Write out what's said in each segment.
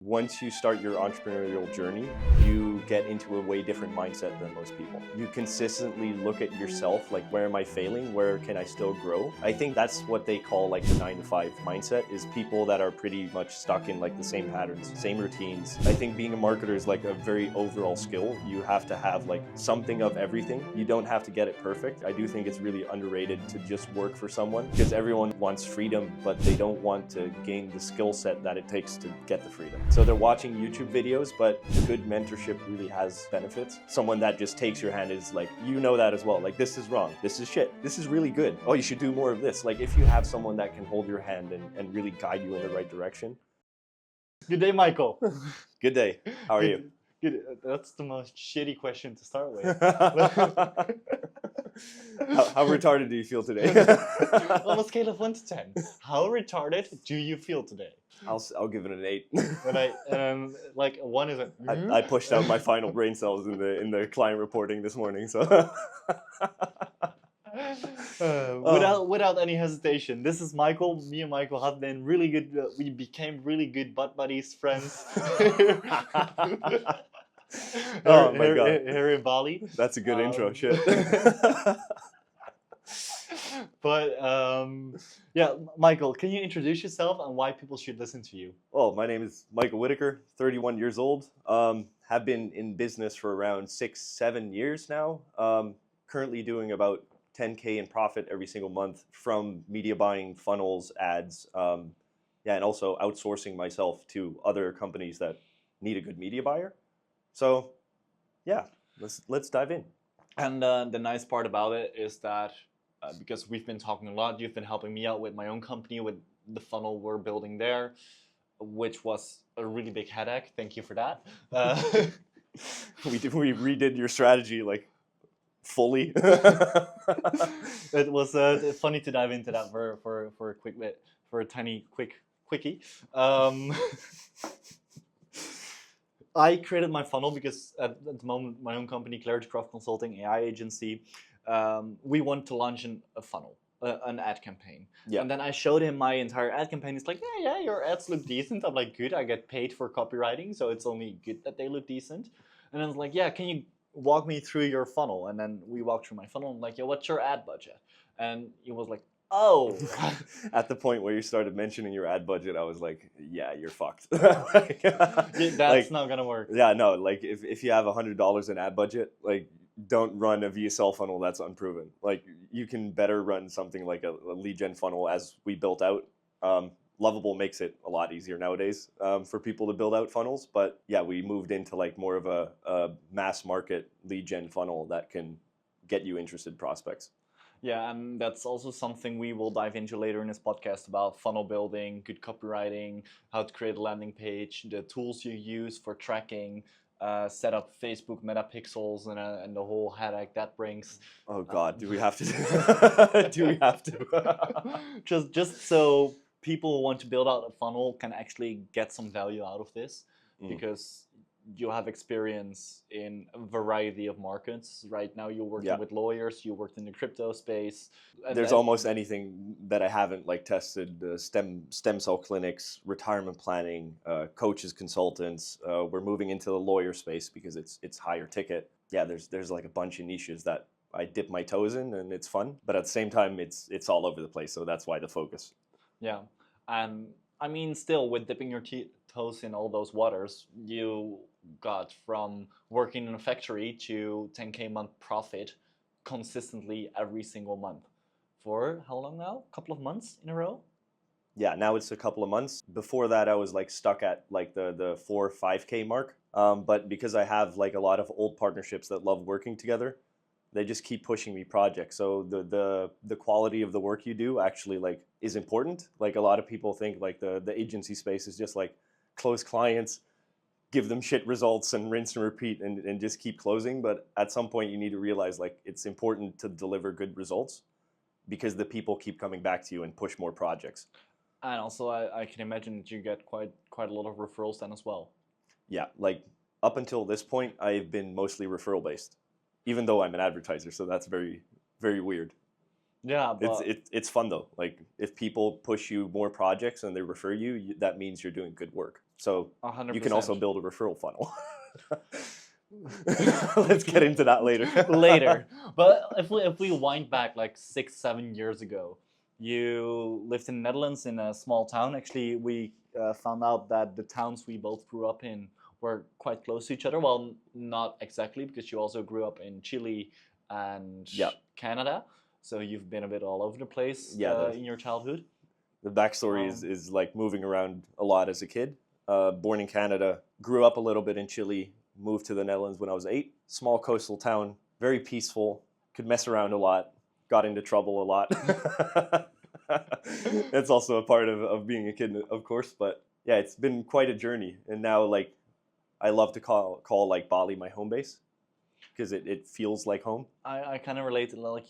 Once you start your entrepreneurial journey, you get into a way different mindset than most people. You consistently look at yourself like, where am I failing? Where can I still grow? I think that's what they call like the 9-to-5 mindset, is people that are pretty much stuck in like the same patterns, same routines. I think being a marketer is like a very overall skill. You have to have like something of everything. You don't have to get it perfect. I do think it's really underrated to just work for someone, because everyone wants freedom, but they don't want to gain the skill set that it takes to get the freedom. So they're watching YouTube videos, but good mentorship really has benefits. Someone that just takes your hand is like, you know that as well. Like, this is wrong. This is shit. This is really good. Oh, you should do more of this. Like, if you have someone that can hold your hand and really guide you in the right direction. Good day, Michael. Good day. How are you? Good. That's the most shitty question to start with. How retarded do you feel today? On a scale of 1 to 10, how retarded do you feel today? I'll give it an 8. Like 1 is a. I pushed out my final brain cells in the client reporting this morning, so. Without any hesitation, this is Michael. Me and Michael have been really good. We became really good butt buddies, friends. Oh my god! Here in Bali. That's a good intro. Shit. But yeah, Michael, can you introduce yourself and why people should listen to you? Oh, my name is Michael Whitaker, 31 years old. Have been in business for around 6-7 years now. Currently doing about 10K in profit every single month from media buying, funnels, ads, and also outsourcing myself to other companies that need a good media buyer. So, yeah, let's dive in. And the nice part about it is that because we've been talking a lot, you've been helping me out with my own company, with the funnel we're building there, which was a really big headache. Thank you for that. We redid your strategy like fully. It was funny to dive into that for a quick bit, for a tiny quickie. I created my funnel because at the moment, my own company, Clarity Craft Consulting, AI agency, we want to launch a funnel, an ad campaign. Yeah. And then I showed him my entire ad campaign. He's like, yeah, your ads look decent. I'm like, good. I get paid for copywriting, so it's only good that they look decent. And I was like, yeah, can you walk me through your funnel? And then we walked through my funnel. I'm like, yeah, what's your ad budget? And he was like, oh. At the point where you started mentioning your ad budget, I was like, yeah, you're fucked. That's not gonna work. Yeah, no, like if you have $100 in ad budget, like don't run a VSL funnel that's unproven. Like you can better run something like a lead gen funnel as we built out. Lovable makes it a lot easier nowadays for people to build out funnels. But yeah, we moved into like more of a mass market lead gen funnel that can get you interested prospects. Yeah, and that's also something we will dive into later in this podcast about funnel building, good copywriting, how to create a landing page, the tools you use for tracking, set up Facebook metapixels, and the whole headache that brings. Oh God, do we have to? Do we have to? just so people who want to build out a funnel can actually get some value out of this, because you have experience in a variety of markets. Right now you're working with lawyers, you worked in the crypto space. There's almost anything that I haven't like tested, stem cell clinics, retirement planning, coaches, consultants. We're moving into the lawyer space because it's higher ticket. Yeah, there's like a bunch of niches that I dip my toes in and it's fun, but at the same time it's all over the place, so that's why the focus. Yeah, and I mean, still with dipping your toes in all those waters, you got from working in a factory to 10K month profit consistently every single month. For how long now? A couple of months in a row? Yeah, now it's a couple of months. Before that, I was like stuck at like the 4-5K mark. But because I have like a lot of old partnerships that love working together, they just keep pushing me projects. So the quality of the work you do actually like is important. Like a lot of people think like the agency space is just like close clients, give them shit results and rinse and repeat and just keep closing. But at some point you need to realize like it's important to deliver good results because the people keep coming back to you and push more projects. And also I can imagine that you get quite a lot of referrals then as well. Yeah, like up until this point, I've been mostly referral based, even though I'm an advertiser. So that's very, very weird. Yeah, but it's fun though. Like if people push you more projects and they refer you, that means you're doing good work. So you can also 100%. build a referral funnel. Let's get into that later. Later. But if we wind back like 6-7 years ago, you lived in the Netherlands in a small town. Actually, we found out that the towns we both grew up in were quite close to each other. Well, not exactly, because you also grew up in Chile and Yeah. Canada. So you've been a bit all over the place Yeah, in your childhood. the backstory is like moving around a lot as a kid. Born in Canada, grew up a little bit in Chile, moved to the Netherlands when I was 8. Small coastal town, very peaceful, could mess around a lot, got into trouble a lot. That's also a part of being a kid, of course. But yeah, it's been quite a journey. And now, like, I love to call like Bali my home base because it feels like home. I kind of relate to, like,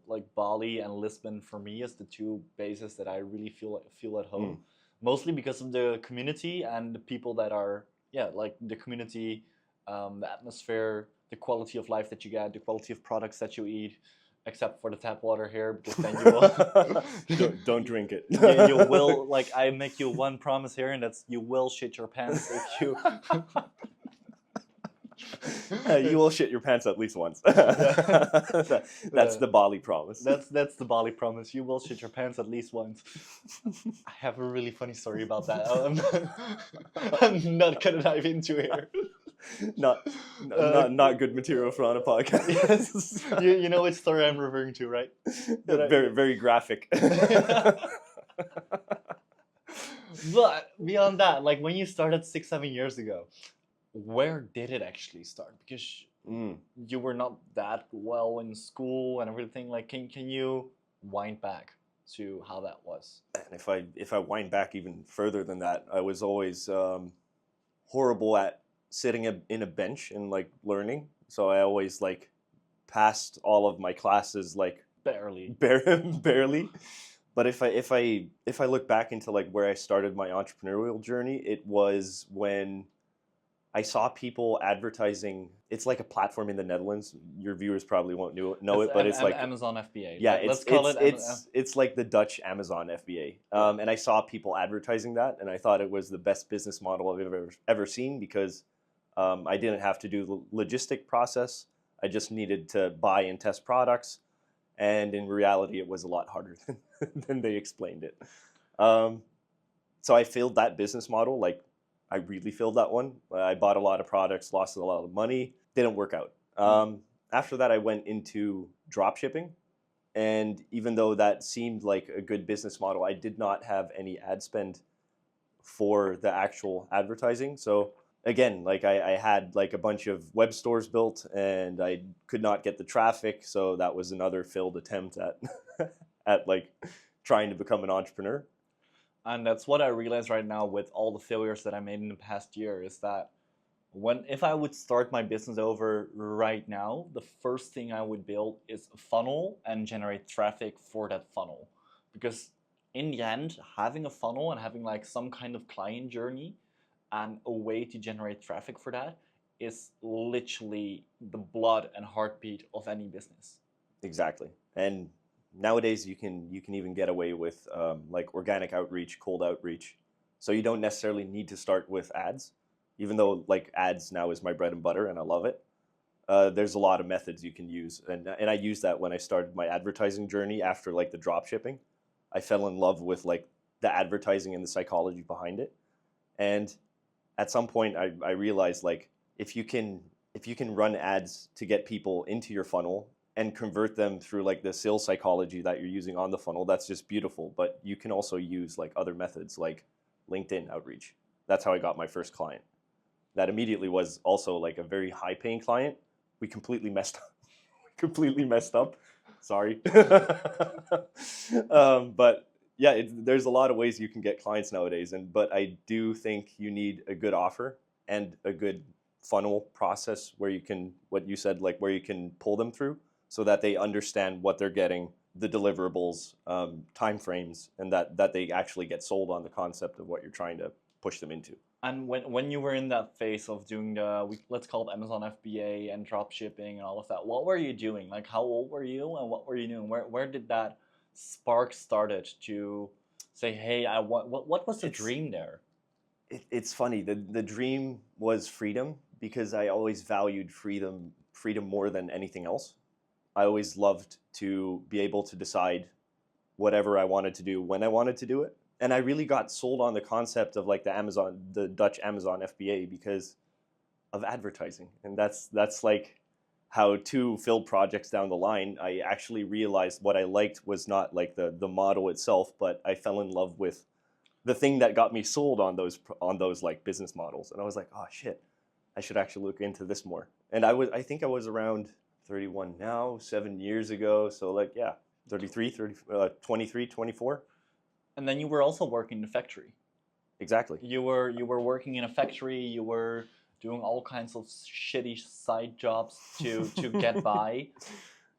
like Bali and Lisbon for me is the two bases that I really feel at home. Mostly because of the community and the people that are, like the community, the atmosphere, the quality of life that you get, the quality of products that you eat, except for the tap water here, because then you will don't drink it. you will, like, I make you one promise here, and that's you will shit your pants if you you will shit your pants at least once. That's the Bali promise. That's the Bali promise. You will shit your pants at least once. I have a really funny story about that. I'm not gonna dive into here. Not good material for on a podcast. Yes. You know which story I'm referring to, right? Very graphic. But beyond that, like when you started 6-7 years ago, where did it actually start? Because you were not that well in school and everything. Like, can you wind back to how that was? And if I wind back even further than that, I was always horrible at sitting in a bench and like learning. So I always like passed all of my classes like barely. But if I look back into like where I started my entrepreneurial journey, it was when I saw people advertising. It's like a platform in the Netherlands. Your viewers probably won't know it, but it's like Amazon FBA. Yeah, let's call it. It's like the Dutch Amazon FBA. And I saw people advertising that, and I thought it was the best business model I've ever seen because I didn't have to do the logistic process. I just needed to buy and test products, and in reality, it was a lot harder than they explained it. So I failed that business model. Like, I really failed that one. I bought a lot of products, lost a lot of money, didn't work out. After that, I went into dropshipping. And even though that seemed like a good business model, I did not have any ad spend for the actual advertising. So again, like I had like a bunch of web stores built and I could not get the traffic. So that was another failed attempt at, at like trying to become an entrepreneur. And that's what I realize right now with all the failures that I made in the past year is that if I would start my business over right now, the first thing I would build is a funnel and generate traffic for that funnel. Because in the end, having a funnel and having like some kind of client journey and a way to generate traffic for that is literally the blood and heartbeat of any business. Exactly. And nowadays you can even get away with like organic outreach, cold outreach. So you don't necessarily need to start with ads, even though like ads now is my bread and butter and I love it. There's a lot of methods you can use, and I used that when I started my advertising journey after like the drop shipping. I fell in love with like the advertising and the psychology behind it. And at some point I realized like if you can run ads to get people into your funnel and convert them through like the sales psychology that you're using on the funnel, that's just beautiful. But you can also use like other methods like LinkedIn outreach. That's how I got my first client. That immediately was also like a very high paying client. We completely messed up. Sorry. But yeah, there's a lot of ways you can get clients nowadays. But I do think you need a good offer and a good funnel process where you can, what you said, like where you can pull them through so that they understand what they're getting, the deliverables, timeframes, and that they actually get sold on the concept of what you're trying to push them into. And when you were in that phase of doing let's call it Amazon FBA and drop shipping and all of that, what were you doing? Like, how old were you and what were you doing? Where did that spark started to say, hey, what was the dream there? It's funny. The dream was freedom because I always valued freedom more than anything else. I always loved to be able to decide whatever I wanted to do when I wanted to do it. And I really got sold on the concept of like the Dutch Amazon FBA because of advertising. And that's like how two filled projects down the line, I actually realized what I liked was not like the model itself, but I fell in love with the thing that got me sold on those like business models. And I was like, oh shit, I should actually look into this more. And I think I was around 31 now, 7 years ago. So like, yeah, 23, 24. And then you were also working in a factory. Exactly. You were working in a factory. You were doing all kinds of shitty side jobs to get by.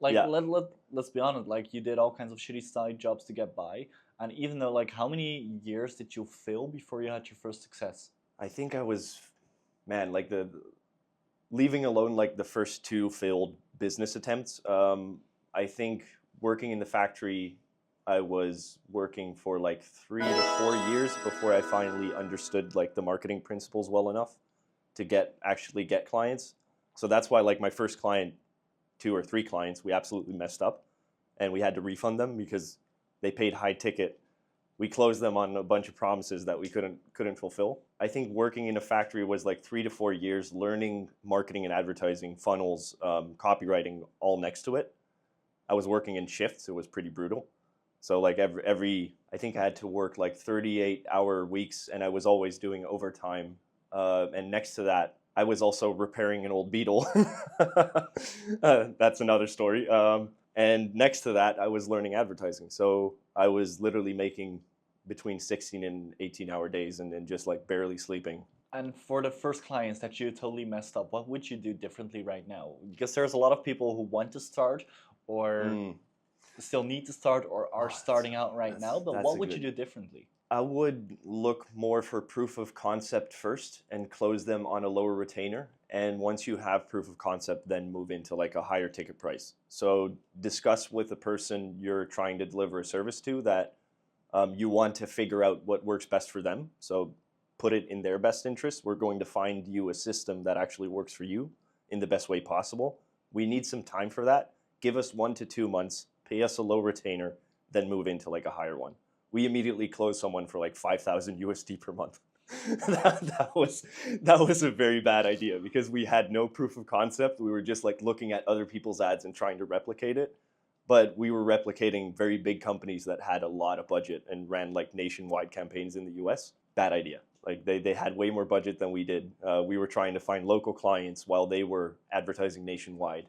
Like Yeah. let's be honest. Like you did all kinds of shitty side jobs to get by. And even though, like, how many years did you fail before you had your first success? I think I was, man, like leaving alone like the first two failed business attempts. I think working in the factory, I was working for like 3 to 4 years before I finally understood like the marketing principles well enough to actually get clients. So that's why like my first client, 2 or 3 clients, we absolutely messed up and we had to refund them because they paid high ticket. We closed them on a bunch of promises that we couldn't fulfill. I think working in a factory was like 3 to 4 years, learning marketing and advertising, funnels, copywriting, all next to it. I was working in shifts. It was pretty brutal. So like every I think I had to work like 38-hour weeks, and I was always doing overtime. And next to that, I was also repairing an old Beetle. That's another story. And next to that, I was learning advertising. So I was literally making between 16 and 18-hour days and just like barely sleeping. And for the first clients that you totally messed up, what would you do differently right now? Because there's a lot of people who want to start or still need to start or are starting out right now, but what would you do differently? I would look more for proof of concept first and close them on a lower retainer. And once you have proof of concept, then move into like a higher ticket price. So discuss with the person you're trying to deliver a service to that you want to figure out what works best for them. So put it in their best interest. We're going to find you a system that actually works for you in the best way possible. We need some time for that. Give us 1 to 2 months, pay us a low retainer, then move into like a higher one. We immediately closed someone for like 5,000 USD per month. that was a very bad idea because we had no proof of concept. We were just like looking at other people's ads and trying to replicate it. But we were replicating very big companies that had a lot of budget and ran like nationwide campaigns in the US. Bad idea. Like they had way more budget than we did. We were trying to find local clients while they were advertising nationwide.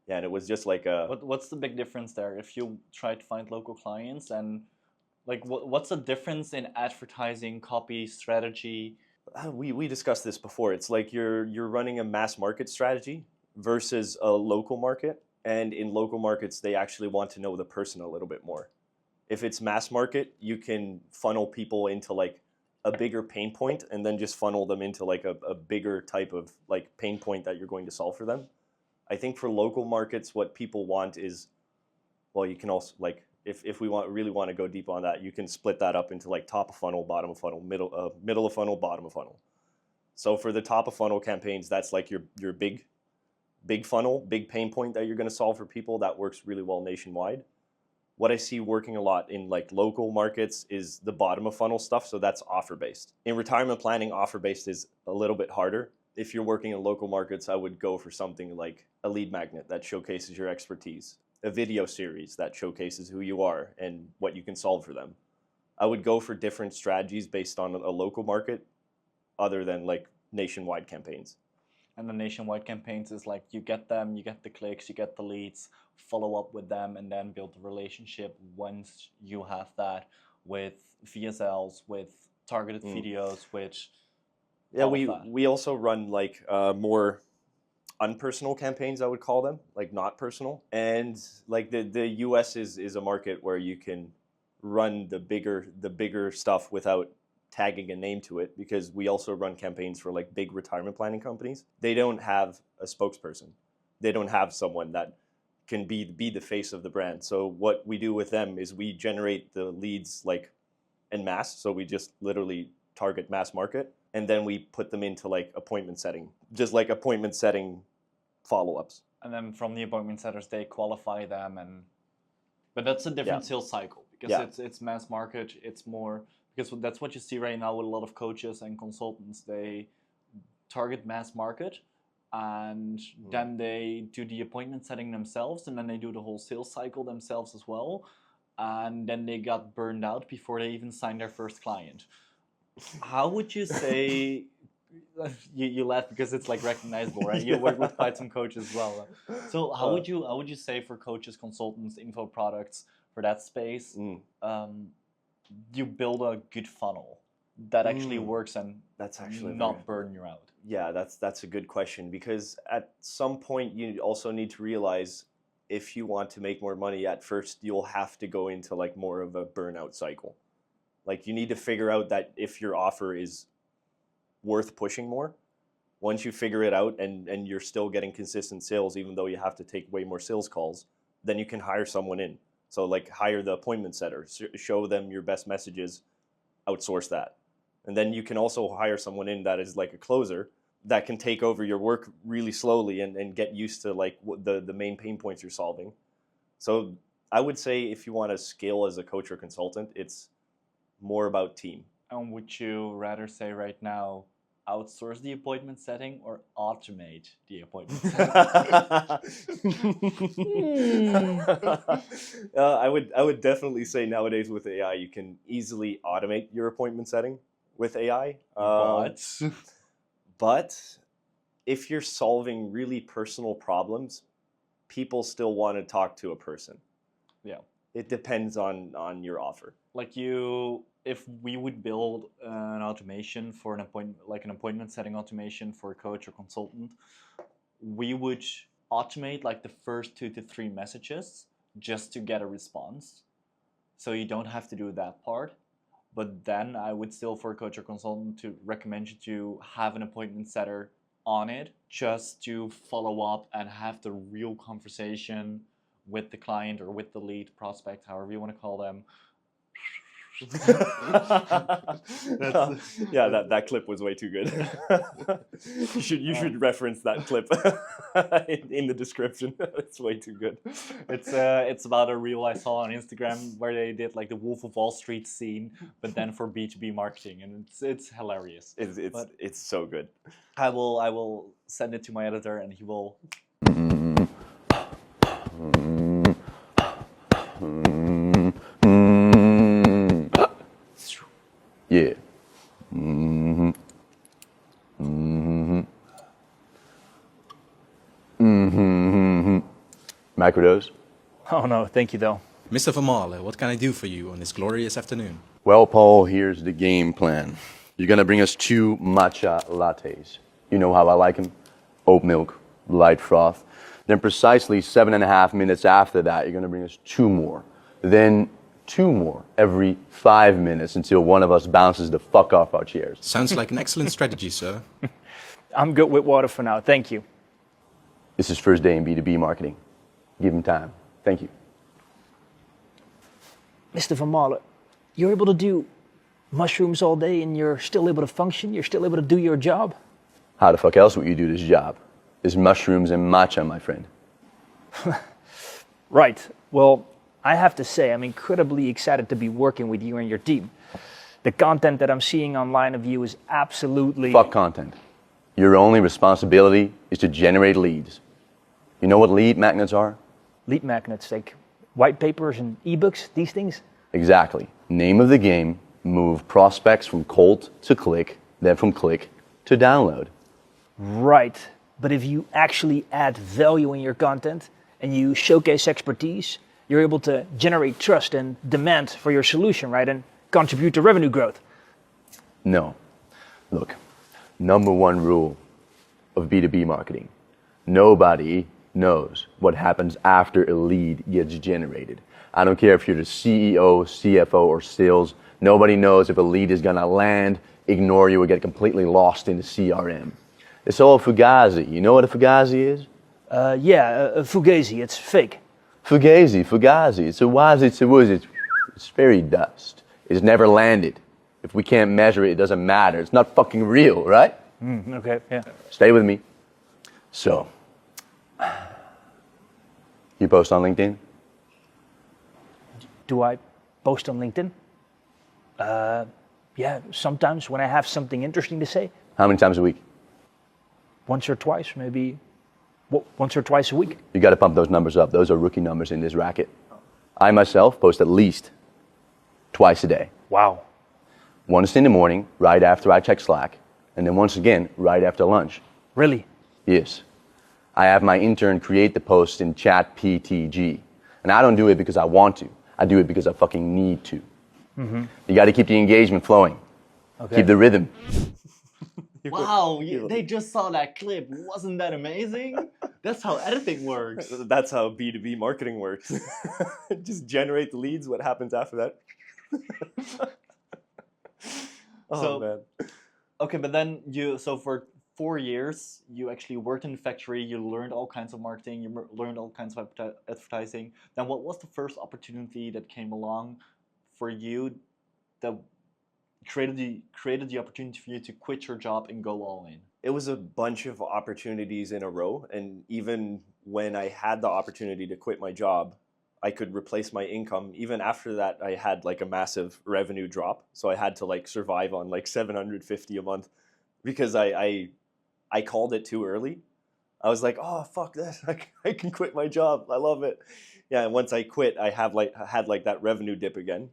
Yeah, and it was just like a... What's the big difference there if you try to find local clients and like what's the difference in advertising, copy, strategy? We discussed this before. It's like you're running a mass market strategy versus a local market. And in local markets, they actually want to know the person a little bit more. If it's mass market, you can funnel people into like a bigger pain point and then just funnel them into like a bigger type of like pain point that you're going to solve for them. I think for local markets, what people want is, well, you can also like, if we really want to go deep on that, you can split that up into like top of funnel, bottom of funnel, middle of funnel, bottom of funnel. So for the top of funnel campaigns, that's like your big funnel, big pain point that you're going to solve for people. That works really well nationwide. What I see working a lot in like local markets is the bottom of funnel stuff. So that's offer based. In retirement planning, offer based is a little bit harder. If you're working in local markets, I would go for something like a lead magnet that showcases your expertise, a video series that showcases who you are and what you can solve for them. I would go for different strategies based on a local market other than like nationwide campaigns. And the nationwide campaigns is like you get them, you get the clicks, you get the leads, follow up with them, and then build a relationship once you have that with VSLs, with targeted videos, which... Yeah, we also run like more unpersonal campaigns, I would call them, like not personal. And like the US is a market where you can run the bigger stuff without tagging a name to it, because we also run campaigns for like big retirement planning companies. They don't have a spokesperson. They don't have someone that can be the face of the brand. So what we do with them is we generate the leads like en masse. So we just literally target mass market. and then we put them into like appointment setting, just like appointment setting follow-ups. And then from the appointment setters, they qualify them, but that's a different sales cycle because it's mass market. It's more because that's what you see right now with a lot of coaches and consultants. They target mass market, and then they do the appointment setting themselves, and then they do the whole sales cycle themselves as well, and then they got burned out before they even signed their first client. How would you say? You laugh because it's like recognizable, right? You work with quite some coaches as well. So how would you say for coaches, consultants, info products for that space, you build a good funnel that actually works and that's actually not burn you out? Yeah, that's a good question, because at some point you also need to realize if you want to make more money, at first you'll have to go into like more of a burnout cycle. Like you need to figure out that if your offer is worth pushing more. Once you figure it out and you're still getting consistent sales, even though you have to take way more sales calls, then you can hire someone in. So like hire the appointment setter, show them your best messages, outsource that. And then you can also hire someone in that is like a closer that can take over your work really slowly and get used to like the main pain points you're solving. So I would say if you want to scale as a coach or consultant, it's more about team. And would you rather say right now, outsource the appointment setting or automate the appointment setting? I would definitely say nowadays with AI, you can easily automate your appointment setting with AI. But if you're solving really personal problems, people still want to talk to a person. Yeah. It depends on your offer. Like if we would build an automation for an appointment, like an appointment setting automation for a coach or consultant, we would automate like the first 2 to 3 messages just to get a response. So you don't have to do that part. But then I would still, for a coach or consultant, to recommend you to have an appointment setter on it just to follow up and have the real conversation with the client or with the lead prospect, however you want to call them. Yeah, that clip was way too good. You should reference that clip in the description. It's way too good. It's about a reel I saw on Instagram where they did like the Wolf of Wall Street scene, but then for B2B marketing, and it's hilarious. It's so good. I will send it to my editor, and he will. Yeah. Microdose? Oh no, thank you though. Mr. Vermaelen, what can I do for you on this glorious afternoon? Well, Paul, here's the game plan. You're gonna bring us 2 matcha lattes. You know how I like them. Oat milk, light froth. Then precisely 7.5 minutes after that, you're gonna bring us 2 more. Then 2 more every 5 minutes until one of us bounces the fuck off our chairs. Sounds like an excellent strategy, sir. I'm good with water for now, thank you. This is first day in B2B marketing. Give him time. Thank you. Mr. Vermaelen, you're able to do mushrooms all day and you're still able to function? You're still able to do your job? How the fuck else would you do this job? It's mushrooms and matcha, my friend. Right. Well, I have to say, I'm incredibly excited to be working with you and your team. The content that I'm seeing online of you is absolutely... Fuck content. Your only responsibility is to generate leads. You know what lead magnets are? Lead magnets, like white papers and ebooks, these things? Exactly. Name of the game, move prospects from cold to click, then from click to download. Right. But if you actually add value in your content and you showcase expertise, you're able to generate trust and demand for your solution, right? And contribute to revenue growth. No. Look, number 1 rule of B2B marketing. Nobody knows what happens after a lead gets generated. I don't care if you're the CEO, CFO, or sales. Nobody knows if a lead is gonna land, ignore you, or get completely lost in the CRM. It's all fugazi. You know what a fugazi is? Fugazi, it's fake. Fugazi. It's a wazi, it's a woozy. It's fairy dust. It's never landed. If we can't measure it, it doesn't matter. It's not fucking real, right? Okay, yeah. Stay with me. So, you post on LinkedIn? Do I post on LinkedIn? Yeah, sometimes when I have something interesting to say. How many times a week? Once or twice, maybe once or twice a week. You got to pump those numbers up. Those are rookie numbers in this racket. I myself post at least twice a day. Wow. Once in the morning, right after I check Slack, and then once again, right after lunch. Really? Yes. I have my intern create the posts in ChatPTG. And I don't do it because I want to. I do it because I fucking need to. Mm-hmm. You got to keep the engagement flowing. Okay. Keep the rhythm. Wow, they just saw that clip. Wasn't that amazing? That's how editing works. That's how B2B marketing works. Just generate the leads. What happens after that? Man. Okay, but then so for 4 years, you actually worked in the factory, you learned all kinds of marketing, you learned all kinds of advertising. Then what was the first opportunity that came along for you that created the opportunity for you to quit your job and go all in? It was a bunch of opportunities in a row. And even when I had the opportunity to quit my job, I could replace my income. Even after that, I had like a massive revenue drop. So I had to like survive on like $750 a month because I called it too early. I was like, oh, fuck this. I can quit my job. I love it. Yeah, and once I quit, I had that revenue dip again.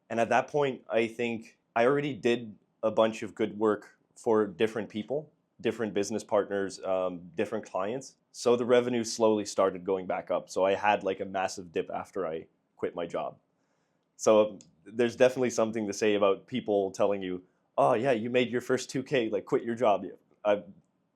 And at that point, I think I already did a bunch of good work for different people, different business partners, different clients. So the revenue slowly started going back up. So I had like a massive dip after I quit my job. So there's definitely something to say about people telling you, oh yeah, you made your first 2K, like quit your job.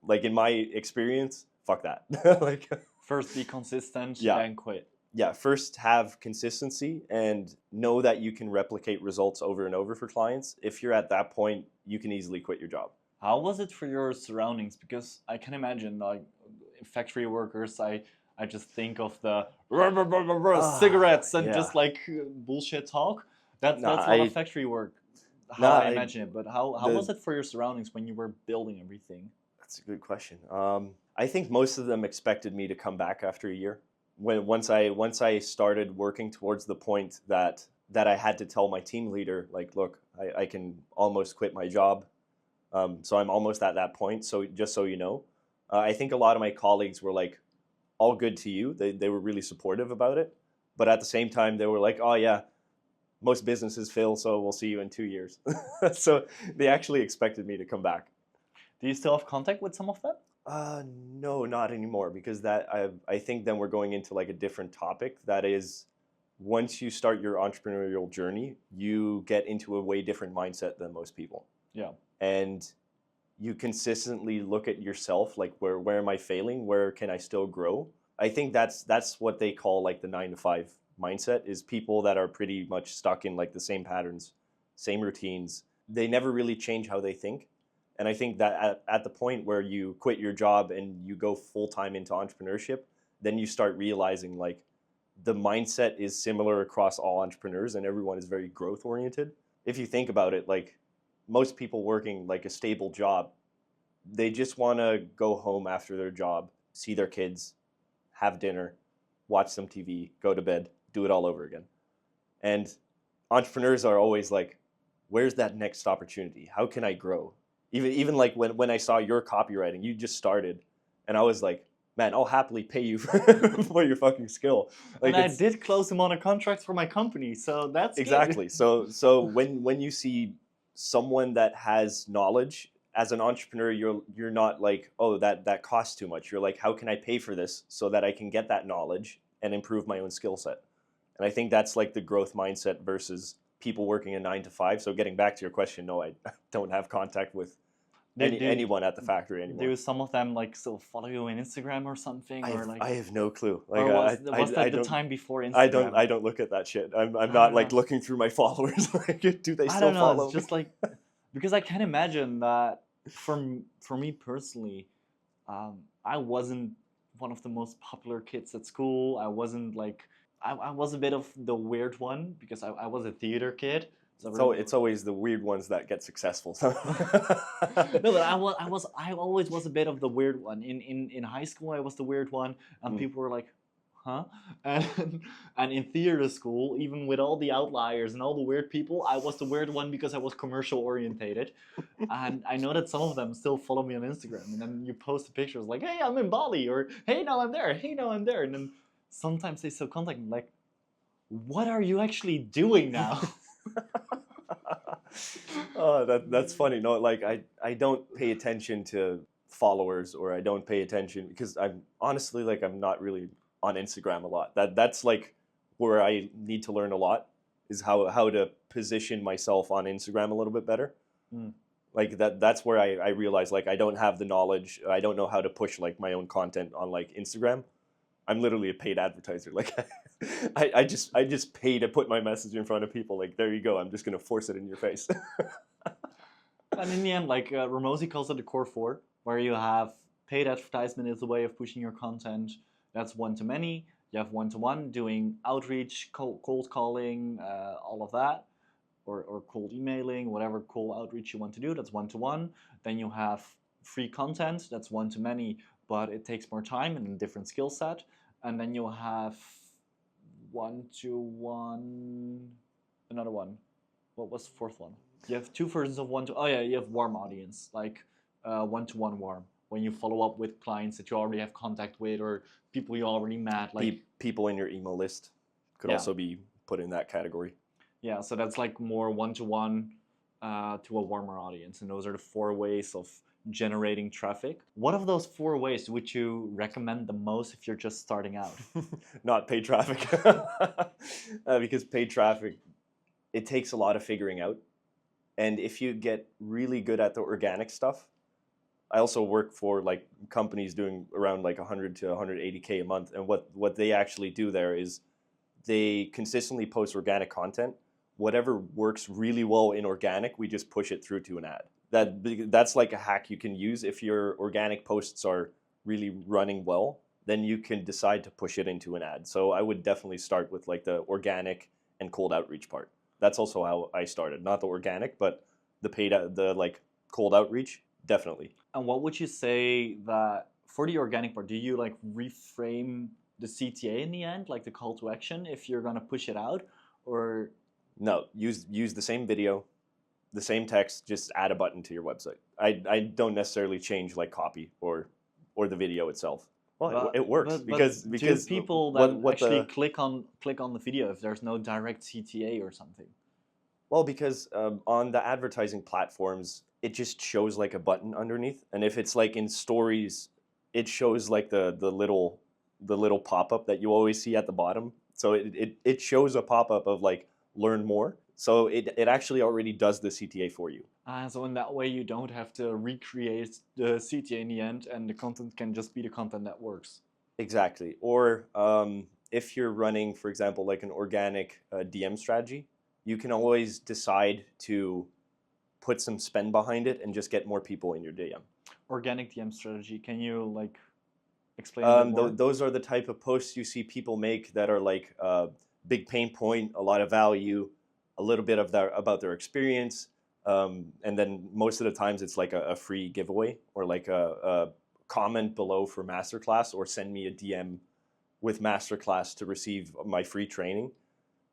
Like in my experience, fuck that. Like First be consistent, Yeah. then quit. Yeah, first have consistency and know that you can replicate results over and over for clients. If you're at that point, you can easily quit your job. How was it for your surroundings? Because I can imagine, like, factory workers, I just think of the cigarettes and yeah. just like bullshit talk. That's Nah, a lot of factory work. How Nah, I imagine it. But how was it for your surroundings when you were building everything? That's a good question. I think most of them expected me to come back after a year. Once I started working towards the point that I had to tell my team leader, like, look, I can almost quit my job. So I'm almost at that point. So just so you know, I think a lot of my colleagues were like, all good to you. They were really supportive about it. But at the same time, they were like, oh yeah, most businesses fail, so we'll see you in 2 years. So they actually expected me to come back. Do you still have contact with some of them? No, not anymore, because I think then we're going into like a different topic. That is, once you start your entrepreneurial journey, you get into a way different mindset than most people. Yeah. And you consistently look at yourself, like where am I failing? Where can I still grow? I think that's what they call like the 9-to-5 mindset, is people that are pretty much stuck in like the same patterns, same routines. They never really change how they think. And I think that at the point where you quit your job and you go full-time into entrepreneurship, then you start realizing like the mindset is similar across all entrepreneurs and everyone is very growth-oriented. If you think about it, like most people working like a stable job, they just want to go home after their job, see their kids, have dinner, watch some TV, go to bed, do it all over again. And entrepreneurs are always like, where's that next opportunity? How can I grow? Even like when I saw your copywriting, you just started, and I was like, man, I'll happily pay you for your fucking skill. Like, and I did close him on a contract for my company, so that's exactly. Good. So when you see someone that has knowledge as an entrepreneur, you're not like, oh, that costs too much. You're like, how can I pay for this so that I can get that knowledge and improve my own skill set? And I think that's like the growth mindset versus people working a 9-to-5. So getting back to your question, no, I don't have contact with anyone at the factory anymore. Do some of them like still follow you on Instagram or something? I have no clue. Like, or was that the time before Instagram? I don't look at that shit. I'm not like looking through my followers. Like, do they still follow? It's just like, because I can imagine that for me personally, I wasn't one of the most popular kids at school. I wasn't like, I was a bit of the weird one because I was a theater kid. So it's always the weird ones that get successful. No, but I always was a bit of the weird one. In high school, I was the weird one, and people were like, "Huh?" And in theater school, even with all the outliers and all the weird people, I was the weird one because I was commercial orientated. And I know that some of them still follow me on Instagram, and then you post the pictures like, "Hey, I'm in Bali," or "Hey, now I'm there," "Hey, now I'm there," and then sometimes they still contact me like, "What are you actually doing now?" Oh, that's funny. No, like I don't pay attention to followers, or I don't pay attention because I'm honestly like I'm not really on Instagram a lot. That's like where I need to learn a lot, is how to position myself on Instagram a little bit better. Like that's where I realize like I don't have the knowledge. I don't know how to push like my own content on like Instagram. I'm literally a paid advertiser. Like I just pay to put my message in front of people. Like, there you go. I'm just gonna force it in your face. And in the end, like Ramosi calls it the core four, where you have paid advertisement is a way of pushing your content. That's one-to-many. You have one-to-one, doing outreach, cold calling, all of that, or cold emailing, whatever cold outreach you want to do. That's one-to-one. Then you have free content. That's one-to-many, but it takes more time and a different skill set. And then you have one-to-one, another one. What was the fourth one? You have two versions of one-to. Oh yeah, you have warm audience, like one-to-one warm, when you follow up with clients that you already have contact with or people you already met. Like people in your email list could also be put in that category. Yeah, so that's like more one-to-one to a warmer audience, and those are the 4 ways of generating traffic. What of those 4 ways would you recommend the most if you're just starting out? Not paid traffic. Because paid traffic, it takes a lot of figuring out. And if you get really good at the organic stuff, I also work for like companies doing around like 100 to 180K a month. And what they actually do there is they consistently post organic content. Whatever works really well in organic, we just push it through to an ad. That's like a hack you can use. If your organic posts are really running well, then you can decide to push it into an ad. So I would definitely start with like the organic and cold outreach part. That's also how I started. Not the organic, but the paid, the like cold outreach, definitely. And what would you say that for the organic part, do you like reframe the CTA in the end, like the call to action, if you're gonna push it out, or? No, use the same video, the same text, just add a button to your website. I don't necessarily change like copy or the video itself. Well, it works because do people that actually click on the video if there's no direct CTA or something? Well, because on the advertising platforms, it just shows like a button underneath, and if it's like in stories, it shows like the little pop-up that you always see at the bottom. So it shows a pop-up of like learn more. So it actually already does the CTA for you. So in that way, you don't have to recreate the CTA in the end, and the content can just be the content that works. Exactly. Or if you're running, for example, like an organic DM strategy, you can always decide to put some spend behind it and just get more people in your DM. Organic DM strategy. Can you like explain a bit more? Those are the type of posts you see people make that are like big pain point, a lot of value, a little bit of about their experience, and then most of the times it's like a free giveaway or like a comment below for masterclass, or send me a DM with masterclass to receive my free training.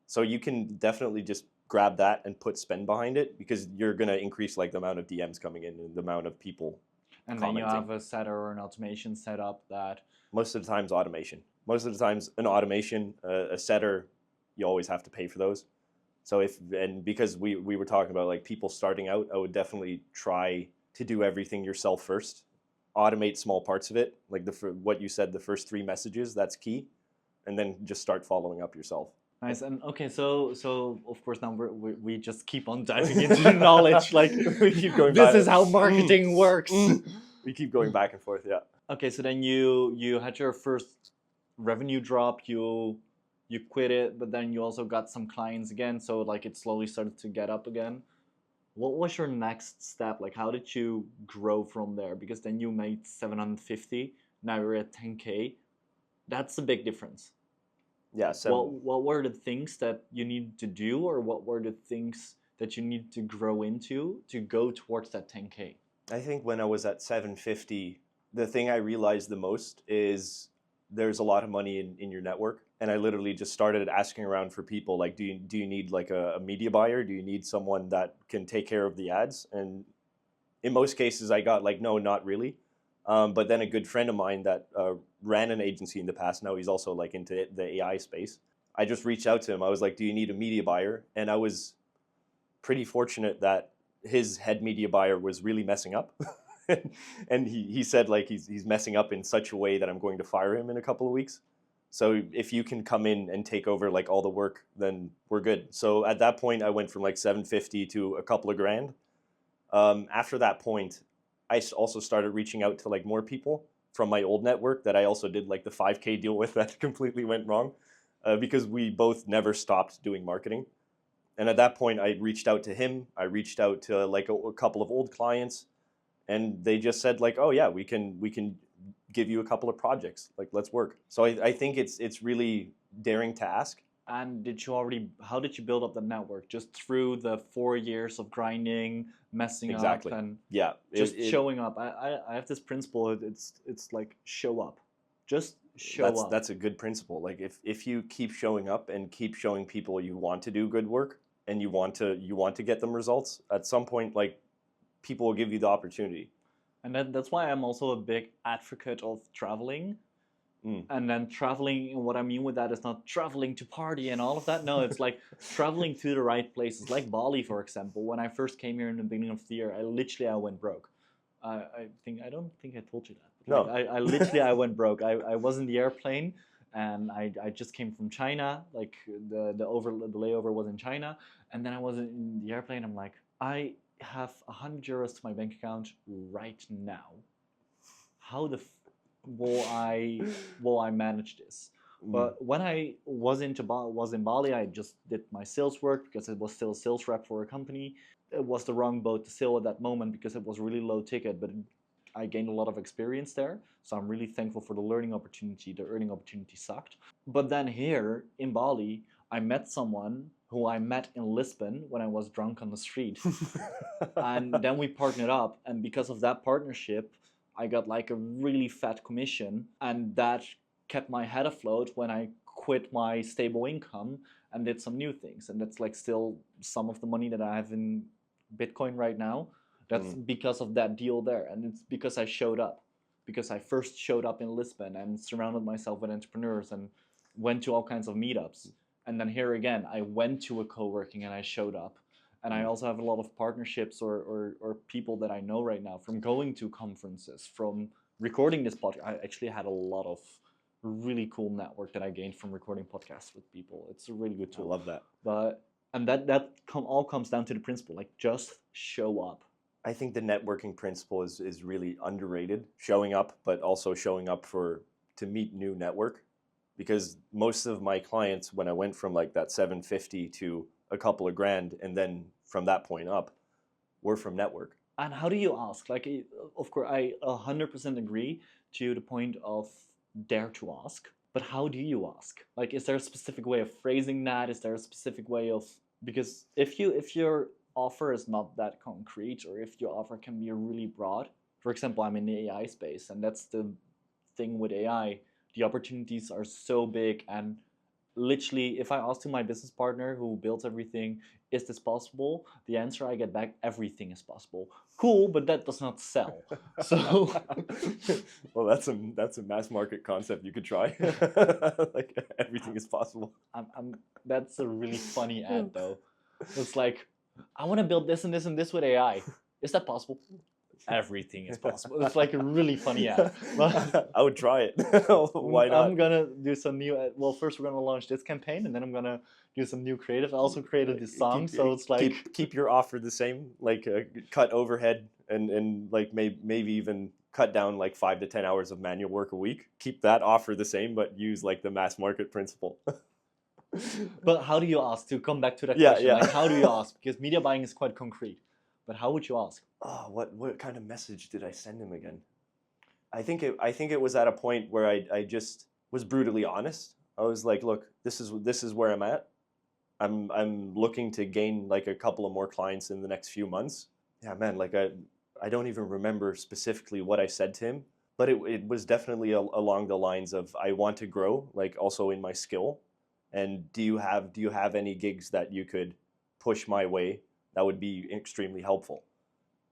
So you can definitely just grab that and put spend behind it, because you're going to increase like the amount of DMs coming in and the amount of people and commenting. Then you have a setter or an automation set up that... Most of the times automation. Most of the times an automation, a setter, you always have to pay for those. So because we were talking about like people starting out, I would definitely try to do everything yourself first. Automate small parts of it, like what you said, the first 3 messages, that's key, and then just start following up yourself. Nice. And okay, so of course now we just keep on diving into the knowledge, like we keep going. This is how marketing works. We keep going back and forth. Yeah. Okay, so then you had your first revenue drop, you quit it, but then you also got some clients again, so like it slowly started to get up again. What was your next step? Like, how did you grow from there? Because then you made 750, now you're at 10K. That's a big difference. Yeah. What were the things that you needed to do, or what were the things that you need to grow into to go towards that 10K? I think when I was at 750, the thing I realized the most is there's a lot of money in your network. And I literally just started asking around for people like, do you need like a media buyer? Do you need someone that can take care of the ads? And in most cases I got like, no, not really. But then a good friend of mine that ran an agency in the past, now he's also like into the AI space. I just reached out to him. I was like, do you need a media buyer? And I was pretty fortunate that his head media buyer was really messing up. And he said like he's messing up in such a way that I'm going to fire him in a couple of weeks. So if you can come in and take over like all the work, then we're good. So at that point, I went from like 750 to a couple of grand. After that point, I also started reaching out to like more people from my old network that I also did like the 5K deal with that completely went wrong because we both never stopped doing marketing. And at that point, I reached out to him. I reached out to like a couple of old clients, and they just said like, oh yeah, we can give you a couple of projects, like let's work. So I think it's really daring to ask. And how did you build up the network? Just through the 4 years of grinding, messing Exactly. up, and Yeah, just showing up. I have this principle. It's like show up, just show up. That's a good principle. Like if you keep showing up and keep showing people you want to do good work and you want to get them results, at some point like people will give you the opportunity. And that's why I'm also a big advocate of traveling. And then traveling, and what I mean with that is not traveling to party and all of that. No, it's like traveling to the right places, like Bali, for example. When I first came here in the beginning of the year, I went broke. I don't think I told you that. But No. I literally I went broke. I was in the airplane, and I just came from China. Like the layover was in China, and then I was in the airplane. I'm like, I have 100 euros to my bank account right now. How the will I manage this? But when I was in Bali, I just did my sales work because it was still a sales rep for a company. It was the wrong boat to sail at that moment because it was really low ticket, but I gained a lot of experience there. So I'm really thankful for the learning opportunity. The earning opportunity sucked. But then here in Bali, I met someone who I met in Lisbon when I was drunk on the street. And then we partnered up, and because of that partnership, I got like a really fat commission, and that kept my head afloat when I quit my stable income and did some new things. And that's like still some of the money that I have in Bitcoin right now. That's because of that deal there. And it's because I showed up, because I first showed up in Lisbon and surrounded myself with entrepreneurs and went to all kinds of meetups. And then here again, I went to a co-working and I showed up. And I also have a lot of partnerships or people that I know right now from going to conferences, from recording this podcast. I actually had a lot of really cool network that I gained from recording podcasts with people. It's a really good tool. I love that. And that all comes down to the principle, like just show up. I think the networking principle is really underrated. Showing up, but also showing up to meet new network. Because most of my clients, when I went from like that 750 to a couple of grand, and then from that point up, we're from network. And how do you ask? Like, of course, I 100% agree to the point of dare to ask. But how do you ask? Like, is there a specific way of phrasing that? Is there a specific way of, because if your offer is not that concrete, or if your offer can be really broad, for example, I'm in the AI space, and that's the thing with AI. The opportunities are so big, and literally, if I ask to my business partner who builds everything, is this possible? The answer I get back, everything is possible. Cool, but that does not sell. So, well, that's a mass market concept you could try. Like everything is possible. That's a really funny ad though. It's like, I want to build this and this and this with AI. Is that possible? Everything is possible. It's like a really funny ad. I would try it. Why not? I'm gonna do some new. Well, first we're gonna launch this campaign, and then I'm gonna do some new creative. I also created this song, so it's like keep your offer the same. Like cut overhead and like maybe even cut down like 5 to 10 hours of manual work a week. Keep that offer the same, but use like the mass market principle. But how do you ask? To come back to that Yeah, question, yeah. like how do you ask? Because media buying is quite concrete. But how would you ask? Oh, what kind of message did I send him again? I think it was at a point where I just was brutally honest. I was like, look, this is where I'm at. I'm looking to gain like a couple of more clients in the next few months. Yeah, man, like I don't even remember specifically what I said to him, but it was definitely along the lines of I want to grow, like also in my skill. And do you have any gigs that you could push my way that would be extremely helpful?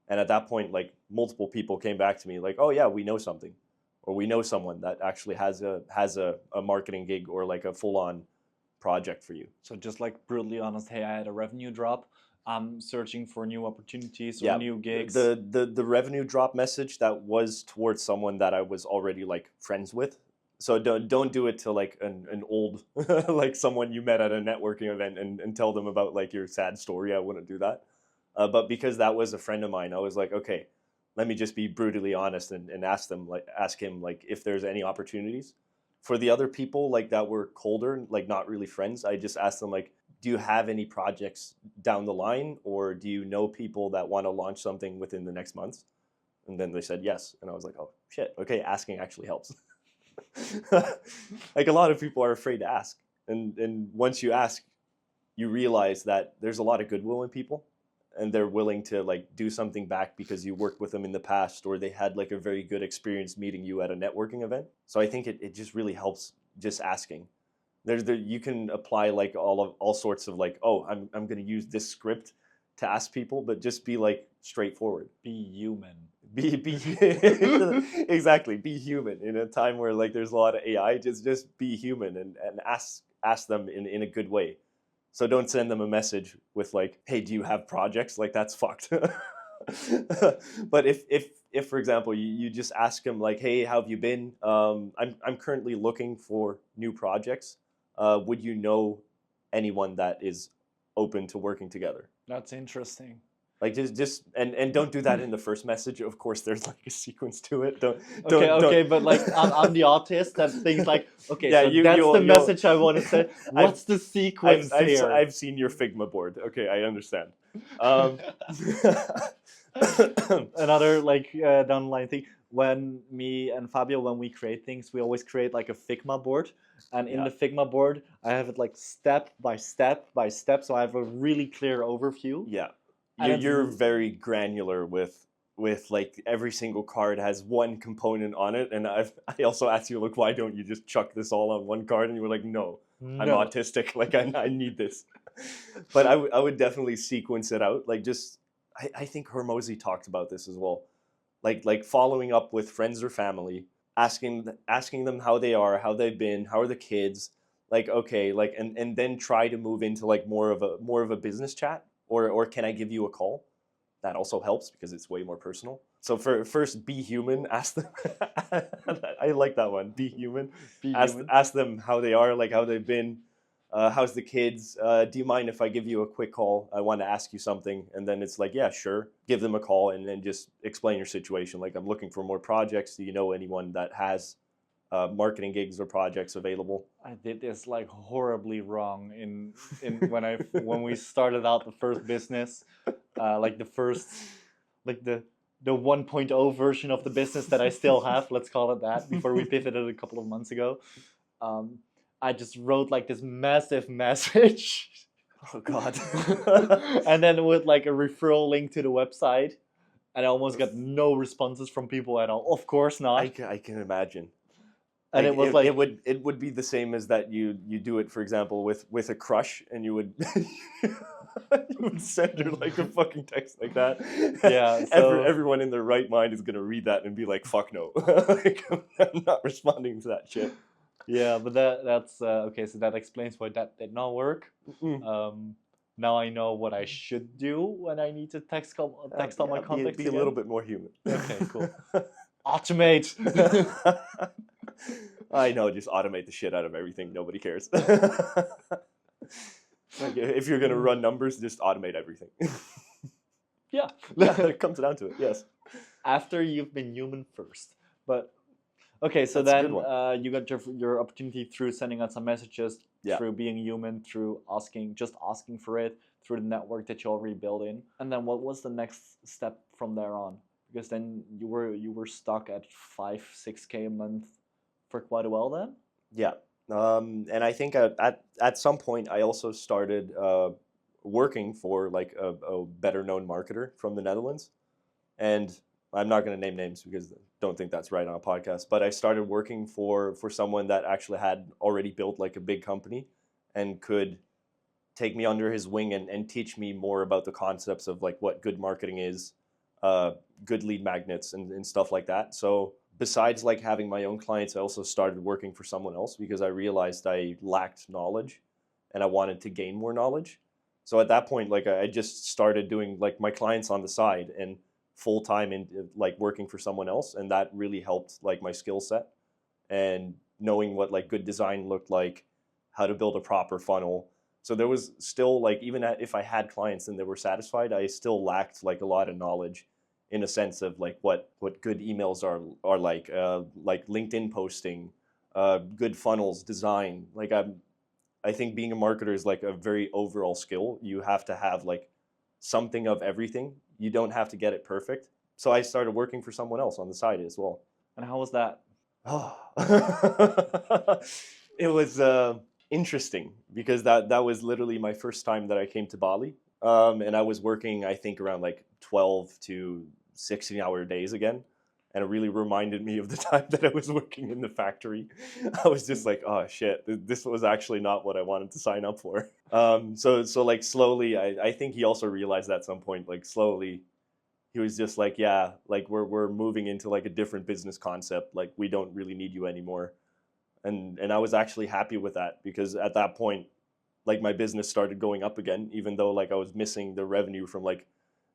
And at that point, like multiple people came back to me like, oh yeah, we know something, or we know someone that actually has a marketing gig or like a full on project for you. So just like brutally honest, hey, I had a revenue drop. I'm searching for new opportunities or Yeah, new gigs. the revenue drop message that was towards someone that I was already like friends with. So don't do it to like an old like someone you met at a networking event and tell them about like your sad story. I wouldn't do that. But because that was a friend of mine, I was like, okay, let me just be brutally honest and ask him like if there's any opportunities. For the other people like that were colder, like not really friends, I just asked them like, do you have any projects down the line, or do you know people that want to launch something within the next months? And then they said yes, and I was like, oh shit, okay, asking actually helps. Like a lot of people are afraid to ask, and once you ask, you realize that there's a lot of goodwill in people, and they're willing to like do something back because you worked with them in the past, or they had like a very good experience meeting you at a networking event. So I think it just really helps just asking. You can apply like all sorts of like, oh, I'm going to use this script to ask people, but just be like straightforward. Be human. Be exactly, be human in a time where like there's a lot of AI. Just be human and ask them in a good way. So don't send them a message with like, hey, do you have projects? Like that's fucked. But if for example you just ask them like, hey, how have you been? I'm currently looking for new projects. Would you know anyone that is open to working together? That's interesting. Like just and don't do that in the first message. Of course, there's like a sequence to it. Okay, but like I'm the artist that thinks like, okay, Yeah, so that's the message I want to say. What's the sequence here? I've seen your Figma board. Okay, I understand. Another like down the line thing. When me and Fabio, when we create things, we always create like a Figma board, and in Yeah. the Figma board, I have it like step by step by step, so I have a really clear overview. Yeah, And you're very granular with like every single card has one component on it, and I also asked you, look, why don't you just chuck this all on one card? And you were like, no, I'm No. autistic. Like I need this. But I would definitely sequence it out. Like just I think Hormozy talked about this as well. Like following up with friends or family, asking them how they are, how they've been, how are the kids, like okay, like and then try to move into like more of a business chat, or can I give you a call? That also helps because it's way more personal. So first, be human. Ask them. I like that one. Be human. Be Ask human. ask them how they are, like how they've been. How's the kids? Do you mind if I give you a quick call? I want to ask you something. And then it's like, yeah, sure. Give them a call and then just explain your situation. Like, I'm looking for more projects. Do you know anyone that has marketing gigs or projects available? I did this like horribly wrong in when we started out the first business, like the first like the 1.0 version of the business that I still have. Let's call it that. Before we pivoted a couple of months ago, I just wrote like this massive message. Oh God. And then with like a referral link to the website, and I almost got no responses from people at all. Of course not. I can imagine. And Like, it was like it would be the same as that you do it, for example, with a crush, and you would you would send her like a fucking text like that. Yeah, so- Everyone in their right mind is gonna read that and be like, "Fuck no!" Like, I'm not responding to that shit. yeah, but that's okay. So that explains why that did not work. Now I know what I should do when I need to text all my contacts. Be a little bit more human. Okay, cool. Automate. I know, just automate the shit out of everything. Nobody cares. Like, if you're gonna run numbers, just automate everything. Yeah. It comes down to it. Yes. After you've been human first, but okay. So That's a good then one. you got your opportunity through sending out some messages, Yeah. through being human, through just asking for it, through the network that you already built in. And then what was the next step from there on? Because then you were stuck at 5-6K a month for quite a while then. Yeah. And I think at some point I also started working for like a better known marketer from the Netherlands. And I'm not going to name names because I don't think that's right on a podcast. But I started working for someone that actually had already built like a big company and could take me under his wing and teach me more about the concepts of like what good marketing is, good lead magnets and stuff like that. So besides like having my own clients, I also started working for someone else because I realized I lacked knowledge and I wanted to gain more knowledge. So at that point, like I just started doing like my clients on the side and full time in like working for someone else, and that really helped like my skill set and knowing what like good design looked like, how to build a proper funnel. So there was still like even if I had clients and they were satisfied, I still lacked like a lot of knowledge in a sense of like what good emails are like LinkedIn posting, good funnels, design. Like I think being a marketer is like a very overall skill. You have to have like something of everything. You don't have to get it perfect. So I started working for someone else on the side as well. And how was that? Oh, it was interesting because that was literally my first time that I came to Bali. And I was working, I think, around like 12 to 16-hour days again. And it really reminded me of the time that I was working in the factory. I was just like, oh shit, this was actually not what I wanted to sign up for. So like slowly, I think he also realized at some point, like slowly, he was just like, yeah, like we're moving into like a different business concept. Like we don't really need you anymore. And I was actually happy with that because at that point, like my business started going up again, even though like I was missing the revenue from like,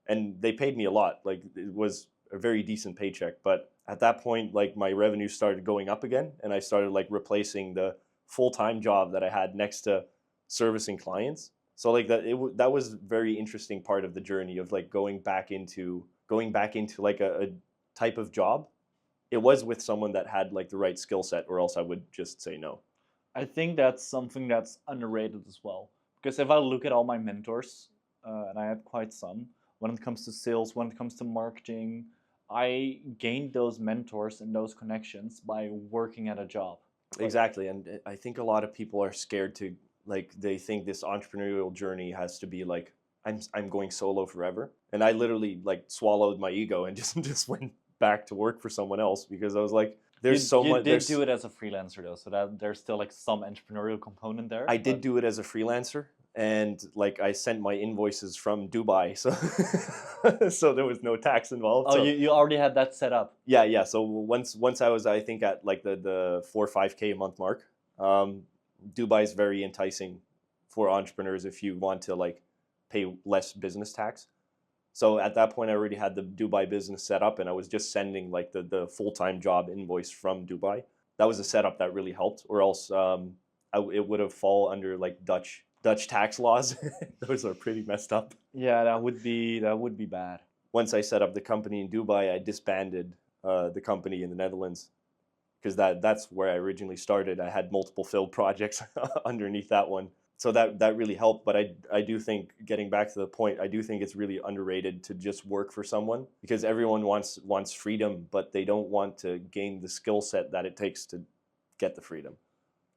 and they paid me a lot. Like it was a very decent paycheck. But at that point, like my revenue started going up again, and I started like replacing the full-time job that I had next to servicing clients. So like that was very interesting part of the journey of like going back into like a type of job. It was with someone that had like the right skill set, or else I would just say no. I think that's something that's underrated as well. Because if I look at all my mentors, and I had quite some, when it comes to sales, when it comes to marketing, I gained those mentors and those connections by working at a job. Exactly. And I think a lot of people are scared to like they think this entrepreneurial journey has to be like I'm going solo forever. And I literally like swallowed my ego and just went back to work for someone else because I was like there's so much. You did do it as a freelancer though, so that there's still like some entrepreneurial component there. I did do it as a freelancer, and like I sent my invoices from Dubai, so so there was no tax involved. Oh, So you already had that set up. yeah. So once I was, I think, at like the 4 or 5K a month mark, Dubai is very enticing for entrepreneurs if you want to like pay less business tax. So at that point, I already had the Dubai business set up, and I was just sending like the full-time job invoice from Dubai. That was a setup that really helped, or else it would have fall under like Dutch tax laws. Those are pretty messed up. Yeah, that would be bad. Once I set up the company in Dubai, I disbanded the company in the Netherlands because that's where I originally started. I had multiple failed projects underneath that one. So that really helped. But I do think, getting back to the point, I do think it's really underrated to just work for someone because everyone wants freedom, but they don't want to gain the skill set that it takes to get the freedom.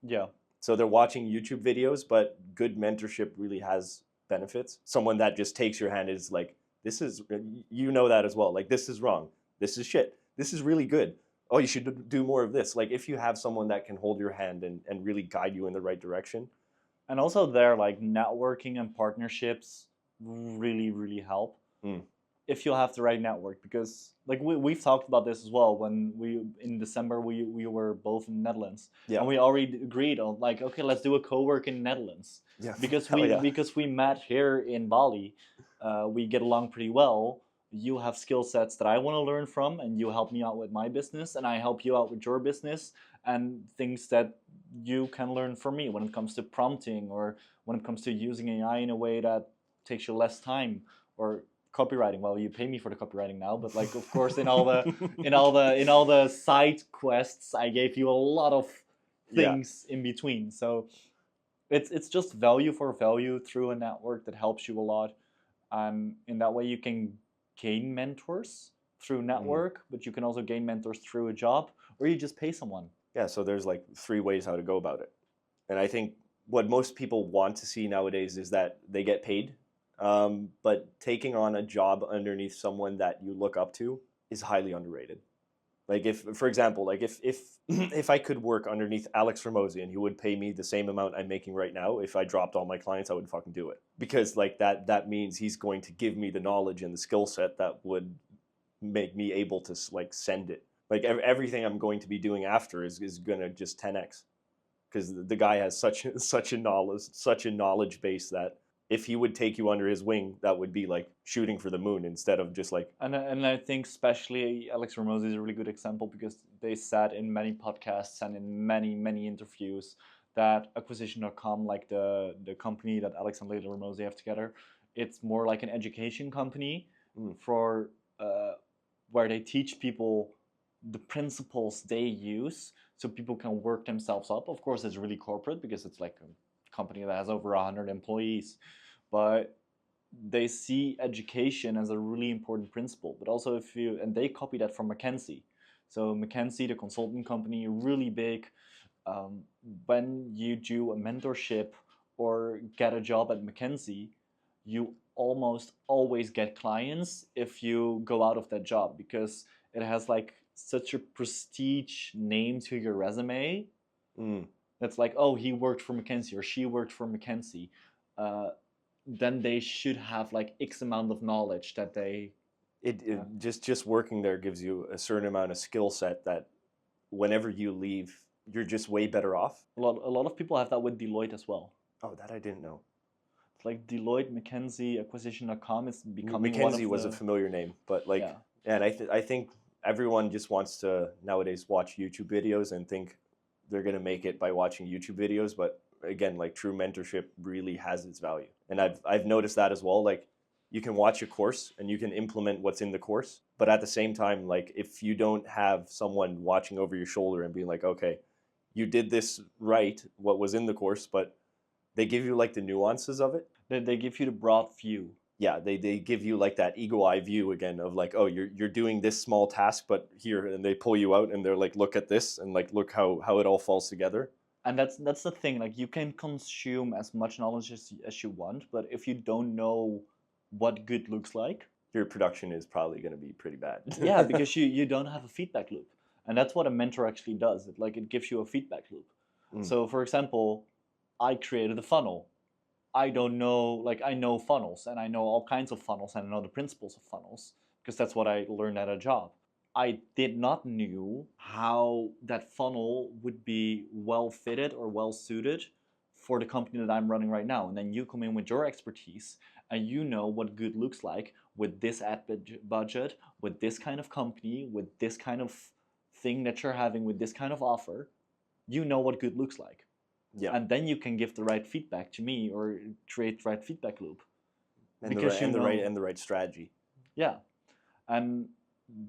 Yeah. So they're watching YouTube videos, but good mentorship really has benefits. Someone that just takes your hand is like, this is, you know that as well. Like, this is wrong. This is shit. This is really good. Oh, you should do more of this. Like, if you have someone that can hold your hand and really guide you in the right direction. And also there, like networking and partnerships really help. If you have the right network, because like we've talked about this as well when in December we were both in the Netherlands, and we already agreed on like, okay, let's do a co-work in the Netherlands, because we met here in Bali. We get along pretty well. You have skill sets that I want to learn from, and you help me out with my business, and I help you out with your business, and things that you can learn from me when it comes to prompting, or when it comes to using AI in a way that takes you less time, or copywriting. Well, you pay me for the copywriting now, but like, of course, in all the side quests, I gave you a lot of things in between. So it's just value for value through a network that helps you a lot, and in that way you can gain mentors through network, but you can also gain mentors through a job, or you just pay someone. Yeah, so there's like 3 ways how to go about it. And I think what most people want to see nowadays is that they get paid. But taking on a job underneath someone that you look up to is highly underrated. Like if, for example, like if if I could work underneath Alex Ramosi and he would pay me the same amount I'm making right now, if I dropped all my clients, I would fucking do it. Because like that means he's going to give me the knowledge and the skill set that would make me able to like send it. Like everything I'm going to be doing after is gonna just 10x. Because the guy has such a knowledge base that if he would take you under his wing, that would be like shooting for the moon instead of just like. And I think especially Alex Ramosi is a really good example because they said in many podcasts and in many interviews that acquisition.com, like the company that Alex and Leila Ramosi have together, it's more like an education company for where they teach people the principles they use so people can work themselves up. Of course, it's really corporate because it's like a company that has over 100 employees, but they see education as a really important principle. But also and they copy that from McKinsey. So McKinsey, the consulting company, really big. When you do a mentorship or get a job at McKinsey, you almost always get clients if you go out of that job because it has like such a prestige name to your resume. That's like, oh, he worked for McKinsey or she worked for McKinsey. Then they should have like X amount of knowledge that they. Just working there gives you a certain amount of skill set that whenever you leave, you're just way better off. A lot of people have that with Deloitte as well. Oh, that I didn't know. It's like Deloitte, McKinsey, acquisition.com is becoming McKinsey was a familiar name, but like, and I think everyone just wants to nowadays watch YouTube videos and think they're going to make it by watching YouTube videos. But again, like true mentorship really has its value. And I've noticed that as well. Like you can watch a course and you can implement what's in the course. But at the same time, like if you don't have someone watching over your shoulder and being like, okay, you did this right, what was in the course, but they give you like the nuances of it. They give you the broad view. Yeah, they give you like that eagle eye view again of like, oh, you're doing this small task, but here, and they pull you out and they're like, look at this and like, look how it all falls together. And that's the thing, like you can consume as much knowledge as you want, but if you don't know what good looks like, your production is probably going to be pretty bad. Yeah, because you don't have a feedback loop. And that's what a mentor actually does. It gives you a feedback loop. So for example, I created a funnel. I don't know, like I know funnels and I know all kinds of funnels and I know the principles of funnels because that's what I learned at a job. I did not know how that funnel would be well fitted or well suited for the company that I'm running right now. And then you come in with your expertise and you know what good looks like with this ad budget, with this kind of company, with this kind of thing that you're having, with this kind of offer. You know what good looks like. Yeah. And then you can give the right feedback to me or create the right feedback loop. And the right strategy. Yeah. And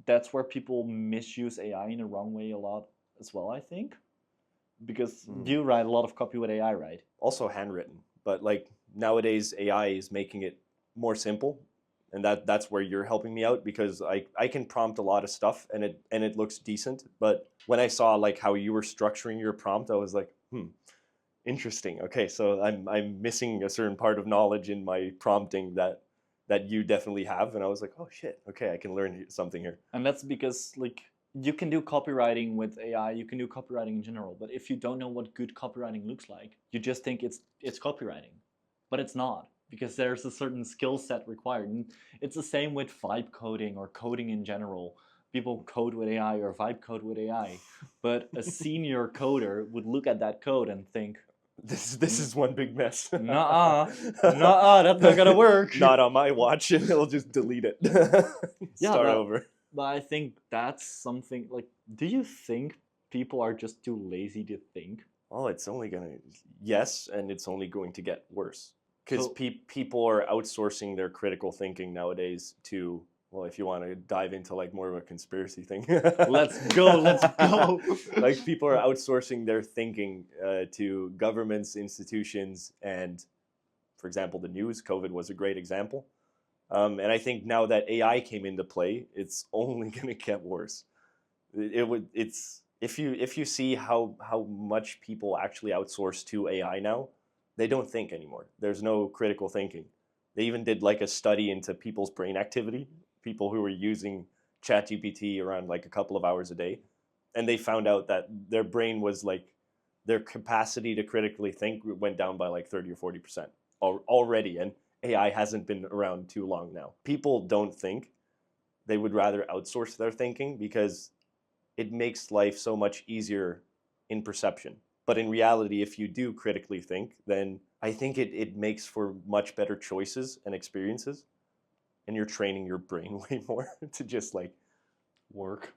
that's where people misuse AI in the wrong way a lot as well, I think. Because you write a lot of copy with AI, right? Also handwritten. But like nowadays AI is making it more simple. And that's where you're helping me out because I can prompt a lot of stuff and it looks decent. But when I saw like how you were structuring your prompt, I was like, interesting. Okay, so I'm missing a certain part of knowledge in my prompting that you definitely have, and I was like, oh shit, okay, I can learn something here. And that's because like you can do copywriting with AI, you can do copywriting in general, but if you don't know what good copywriting looks like, you just think it's copywriting, but it's not because there's a certain skill set required. And it's the same with vibe coding or coding in general. People code with AI or vibe code with AI, but a senior coder would look at that code and think, This is one big mess. Nuh-uh, that's not gonna work. Not on my watch. It'll just delete it. Start over. But I think that's something like, do you think people are just too lazy to think? Well, it's only and it's only going to get worse. Because people are outsourcing their critical thinking nowadays to, well, if you want to dive into like more of a conspiracy thing. Let's go. Like people are outsourcing their thinking to governments, institutions, and for example, the news. COVID was a great example. And I think now that AI came into play, it's only going to get worse. if you see how much people actually outsource to AI now, they don't think anymore. There's no critical thinking. They even did like a study into people's brain activity, people who were using ChatGPT around like a couple of hours a day, and they found out that their brain was like, their capacity to critically think went down by like 30 or 40% already, and AI hasn't been around too long now. People don't think. They would rather outsource their thinking because it makes life so much easier in perception. But in reality, if you do critically think, then I think it makes for much better choices and experiences. And you're training your brain way more to just like work.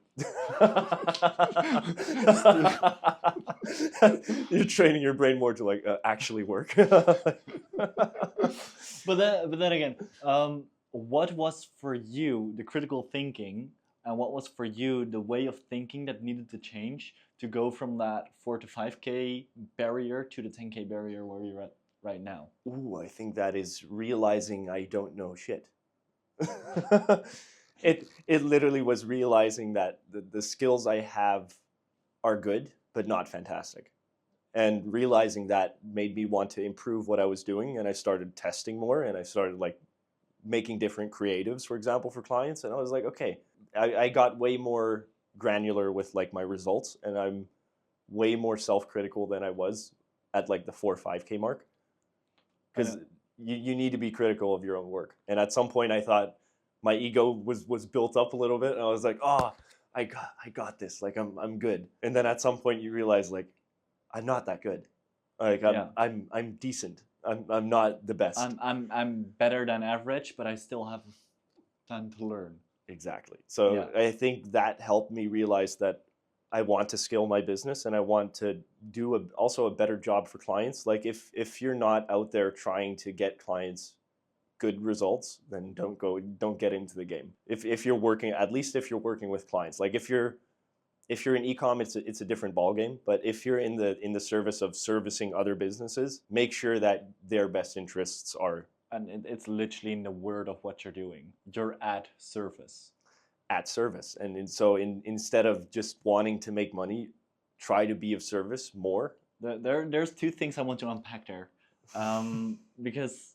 You're training your brain more to like actually work. But then again, what was for you the critical thinking, and what was for you the way of thinking that needed to change to go from that 4 to 5K barrier to the 10K barrier where you're at right now? Ooh, I think that is realizing I don't know shit. It literally was realizing that the skills I have are good, but not fantastic. And realizing that made me want to improve what I was doing, and I started testing more, and I started like making different creatives, for example, for clients. And I was like, okay, I got way more granular with like my results, and I'm way more self-critical than I was at like the 4 or 5K mark. Because you need to be critical of your own work. And at some point I thought my ego was built up a little bit, and I was like, oh, I got this, like I'm good. And then at some point you realize like I'm not that good. Like I'm decent. I'm not the best. I'm better than average, but I still have time to learn. Exactly. So I think that helped me realize that I want to scale my business, and I want to do also a better job for clients. Like if you're not out there trying to get clients good results, then don't get into the game. If you're working, at least if you're working with clients, like if you're in e-com, it's a different ballgame. But if you're in the service of servicing other businesses, make sure that their best interests are. And it's literally in the word of what you're doing. You're at service. At service. And so instead of just wanting to make money, try to be of service more. There's two things I want to unpack there. Because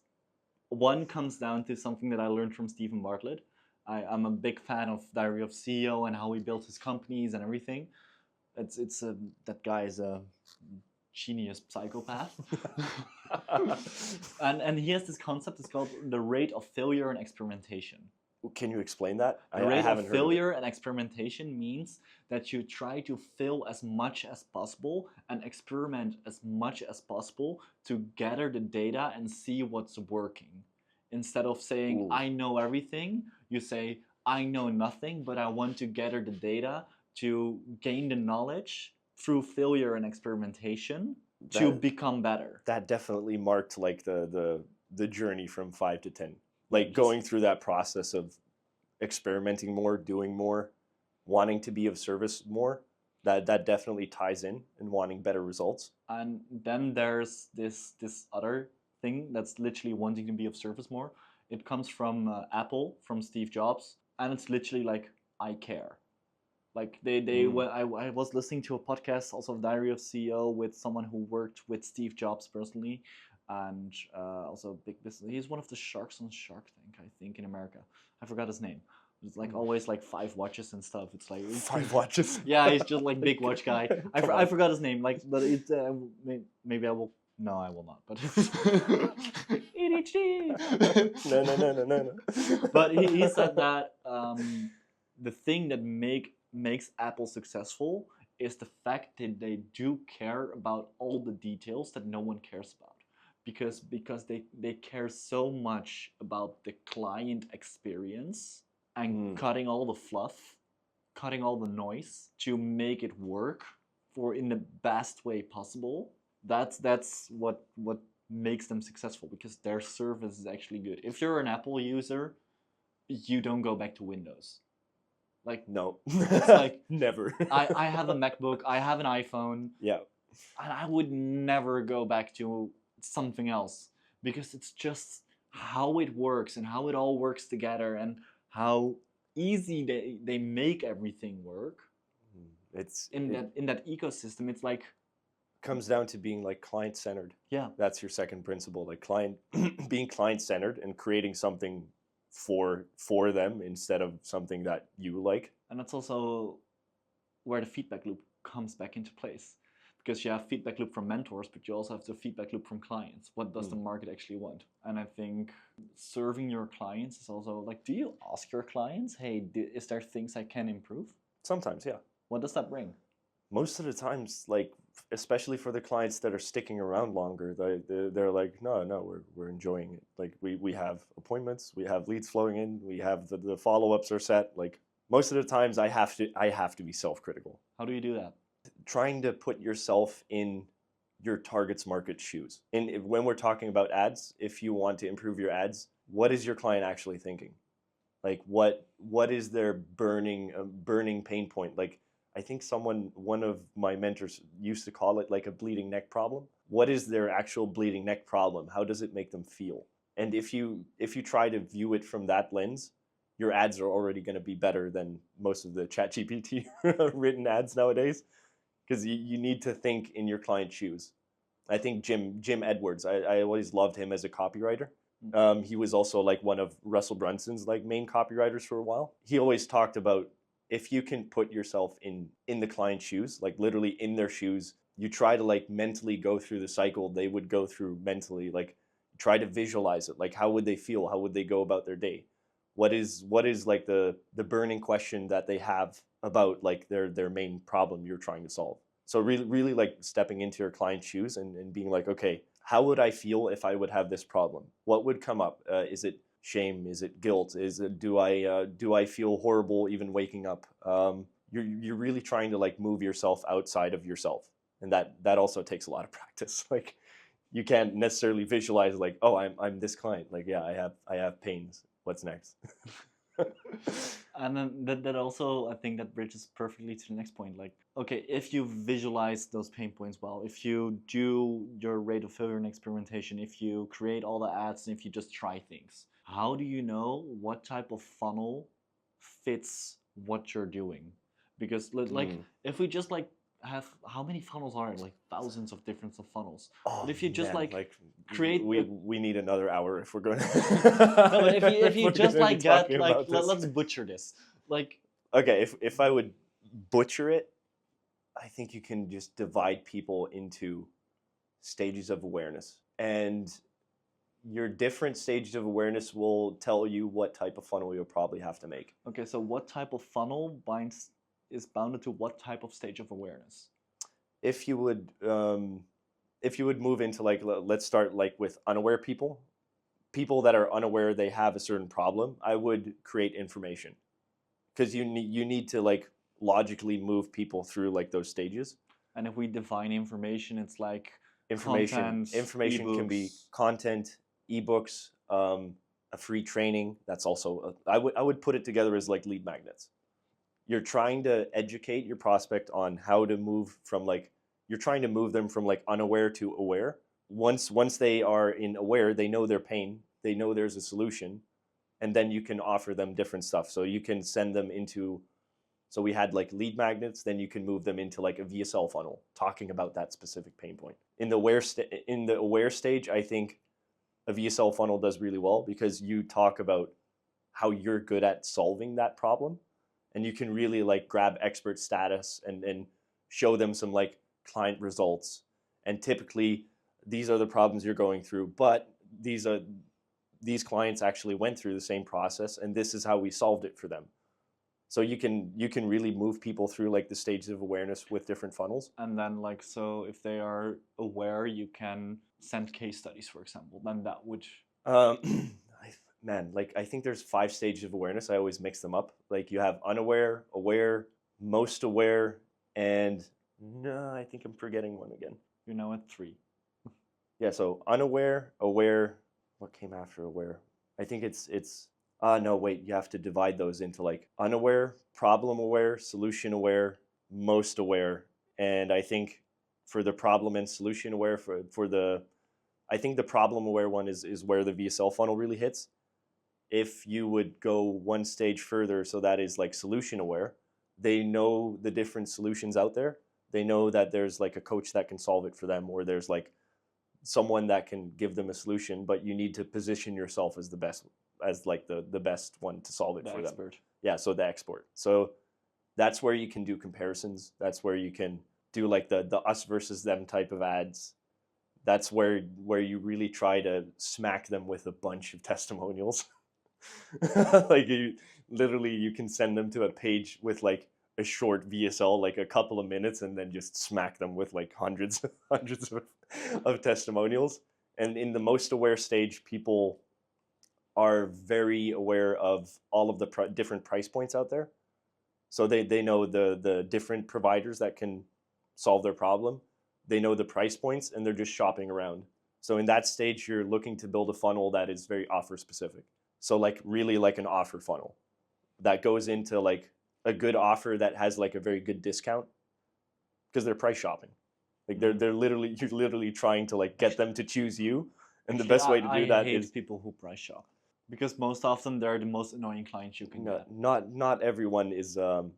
one comes down to something that I learned from Stephen Bartlett. I'm a big fan of Diary of CEO and how he built his companies and everything. That guy is a genius psychopath. and he has this concept. It's called the rate of failure and experimentation. Can you explain that? The rate of failure and experimentation means that you try to fail as much as possible and experiment as much as possible to gather the data and see what's working. Instead of saying, I know everything, you say, I know nothing, but I want to gather the data to gain the knowledge through failure and experimentation to become better. That definitely marked like the journey from 5 to 10. Like going through that process of experimenting more, doing more, wanting to be of service more, that definitely ties in and wanting better results. And then there's this other thing that's literally wanting to be of service more. It comes from Apple, from Steve Jobs, and it's literally like, I care. Like I was listening to a podcast, also Diary of CEO, with someone who worked with Steve Jobs personally, and also big business. He's one of the sharks on Shark Tank, I think, in America. I forgot his name. It's like always like 5 watches and stuff. It's like 5 watches. Yeah, he's just like big watch guy. I forgot his name. Like, but it's maybe I will. No, I will not. But ADHD. No. But he said that the thing that makes Apple successful is the fact that they do care about all the details that no one cares about. Because they care so much about the client experience and cutting all the fluff, cutting all the noise to make it work for in the best way possible. That's what makes them successful, because their service is actually good. If you're an Apple user, you don't go back to Windows. Like, no. It's like never. I have a MacBook, I have an iPhone. Yeah. And I would never go back to something else, because it's just how it works and how it all works together and how easy they make everything work. It's in that ecosystem, it's like, comes down to being like client centered. yeah, That's your second principle, like being client centered and creating something for them instead of something that you like. and that's also where the feedback loop comes back into place, because you have feedback loop from mentors, but you also have the feedback loop from clients. What does the market actually want? And I think serving your clients is also like, do you ask your clients, hey, is there things I can improve? Sometimes, yeah. What does that bring? Most of the times, like, especially for the clients that are sticking around longer, they're like, no, we're enjoying it. Like, we have appointments, we have leads flowing in, we have the follow-ups are set. Like, most of the times I have to be self-critical. How do you do that? Trying to put yourself in your target's market shoes. And when we're talking about ads, if you want to improve your ads, what is your client actually thinking? Like, what is their burning pain point? Like, I think one of my mentors used to call it like a bleeding neck problem. What is their actual bleeding neck problem? How does it make them feel? And if you try to view it from that lens, your ads are already going to be better than most of the ChatGPT written ads nowadays, because you need to think in your client's shoes. I think Jim Edwards, I always loved him as a copywriter. He was also like one of Russell Brunson's like main copywriters for a while. He always talked about, if you can put yourself in the client's shoes, like literally in their shoes, you try to like mentally go through the cycle they would go through mentally, like try to visualize it. Like, how would they feel? How would they go about their day? What is like the burning question that they have about like their main problem you're trying to solve? So really like stepping into your client's shoes and being like, okay, how would I feel if I would have this problem? What would come up? Is it shame? Is it guilt? Is it do I feel horrible even waking up? You're really trying to like move yourself outside of yourself, and that also takes a lot of practice. Like, you can't necessarily visualize like, oh, I'm this client. Like, yeah, I have pains. What's next? And then that also, I think that bridges perfectly to the next point. Like, okay, if you visualize those pain points well, if you do your rate of failure and experimentation, if you create all the ads, and if you just try things, how do you know what type of funnel fits what you're doing? Because like, if we just like have, how many funnels are it? Like thousands of different funnels. Oh, but if you just man, like create, we need another hour if we're going to. no, but if you we're just gonna be like get talking like about this. let's butcher this. Like, Okay, if I would butcher it, I think you can just divide people into stages of awareness, and your different stages of awareness will tell you what type of funnel you'll probably have to make. okay, so what type of funnel is bounded to what type of stage of awareness? If you would move into like, let's start like with unaware people that are unaware they have a certain problem, I would create information, because you need to like logically move people through like those stages. And if we define information, it's like Information can be ebooks. content, ebooks, a free training. That's also I would put it together as like lead magnets. You're trying to educate your prospect on how to move from like, you're trying to move them from like unaware to aware. Once they are in aware, they know their pain, they know there's a solution, and then you can offer them different stuff. So you can send them into, so we had like lead magnets, then you can move them into like a VSL funnel talking about that specific pain point. In the aware stage, I think a VSL funnel does really well, because you talk about how you're good at solving that problem, and you can really like grab expert status and show them some like client results. And typically these are the problems you're going through, but these clients actually went through the same process, and this is how we solved it for them. So you can really move people through like the stages of awareness with different funnels. And then like, so if they are aware, you can send case studies, for example, then that would... I think there's 5 stages of awareness. I always mix them up. Like, you have unaware, aware, most aware, and no, I think I'm forgetting one again. You're now at 3. Yeah, so unaware, aware, what came after aware? I think no, wait, you have to divide those into like unaware, problem aware, solution aware, most aware. And I think for the problem and solution aware, I think the problem aware one is where the VSL funnel really hits. If you would go one stage further, so that is like solution aware, they know the different solutions out there. They know that there's like a coach that can solve it for them, or there's like someone that can give them a solution, but you need to position yourself as the best, as like the best one to solve it The for expert. them. Yeah, so the expert. So that's where you can do comparisons. That's where you can do like the us versus them type of ads. That's where you really try to smack them with a bunch of testimonials. Like you can send them to a page with like a short VSL, like a couple of minutes, and then just smack them with like hundreds of testimonials. And in the most aware stage, people are very aware of all of the different price points out there. So they know the different providers that can solve their problem. They know the price points, and they're just shopping around. So in that stage, you're looking to build a funnel that is very offer specific. So like really like an offer funnel that goes into like a good offer that has like a very good discount, because they're price shopping. Like you're literally trying to like get them to choose you. And the best way to do that I hate is people who price shop, because most often they're the most annoying clients you can get. not everyone is an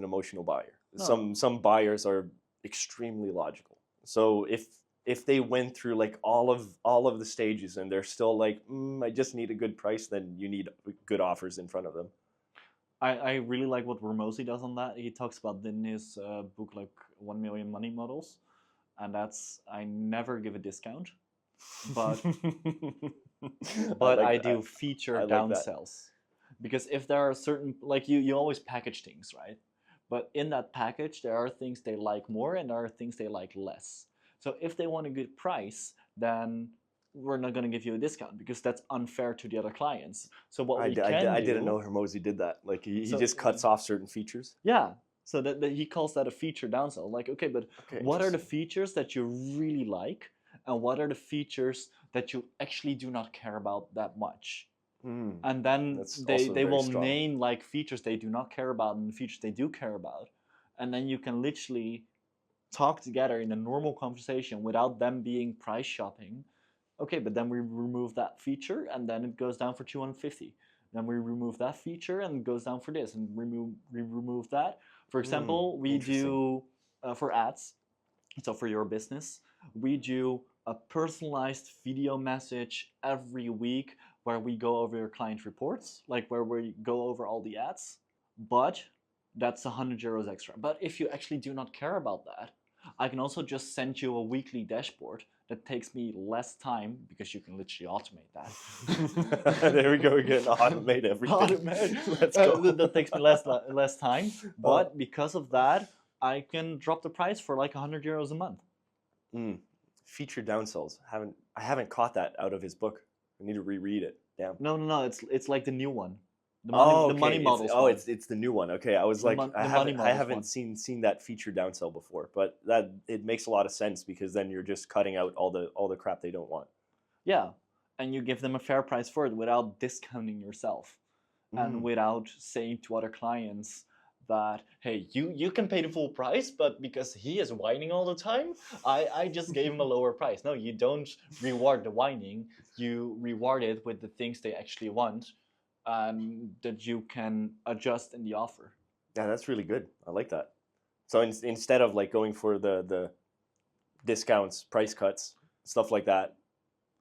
emotional buyer. No. Some buyers are extremely logical. So if they went through like all of the stages and they're still like, I just need a good price, then you need good offers in front of them. I really like what Ramosi does on that. He talks about in his book like 1 Million Money Models, and that's, I never give a discount, but I do feature I like that. downsells, because if there are certain, like you always package things, right? But in that package there are things they like more and there are things they like less. So if they want a good price, then we're not going to give you a discount, because that's unfair to the other clients. So what we can do... I didn't know Hermosi did that. Like he So- just cuts off certain features. Yeah, so that he calls that a feature downsell. Like, okay, but what are the features that you really like, and what are the features that you actually do not care about that much? And then That's they also very will strong. name like features they do not care about and features they do care about, and then you can literally talk together in a normal conversation without them being price shopping. Okay, but then we remove that feature and then it goes down for 250. Then we remove that feature and it goes down for this, and we remove that. For example, we do for ads, so for your business, we do a personalized video message every week where we go over your client reports, like where we go over all the ads, but that's €100 extra. But if you actually do not care about that, I can also just send you a weekly dashboard that takes me less time, because you can literally automate that. There we go again. Automate everything. Automate. Let's go. That takes me less time, but because of that, I can drop the price for like €100 a month. Feature downsells. I haven't caught that out of his book. I need to reread it. Damn. No, it's like the new one. The money okay. models. It's the new one. Okay, I was like, I haven't seen that feature downsell before, but that it makes a lot of sense, because then you're just cutting out all the crap they don't want. Yeah, and you give them a fair price for it without discounting yourself, and without saying to other clients that, hey, you can pay the full price, but because he is whining all the time, I just gave him a lower price. No, you don't reward the whining. You reward it with the things they actually want, and that you can adjust in the offer. Yeah, that's really good. I like that. So instead of like going for the discounts, price cuts, stuff like that,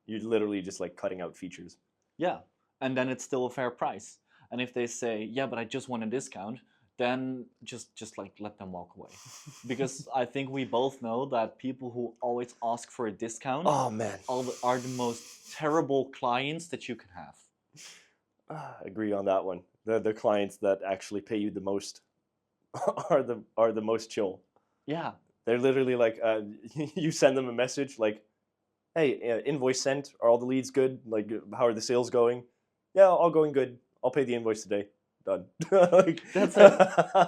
you're literally just like cutting out features. Yeah, and then it's still a fair price. And if they say, yeah, but I just want a discount, then just like let them walk away. Because I think we both know that people who always ask for a discount Oh man, are the most terrible clients that you can have. Agree on that one. The clients that actually pay you the most are the most chill. Yeah. They're literally like, you send them a message like, hey, invoice sent. Are all the leads good? Like, how are the sales going? Yeah, all going good. I'll pay the invoice today. Done. Like, That's it.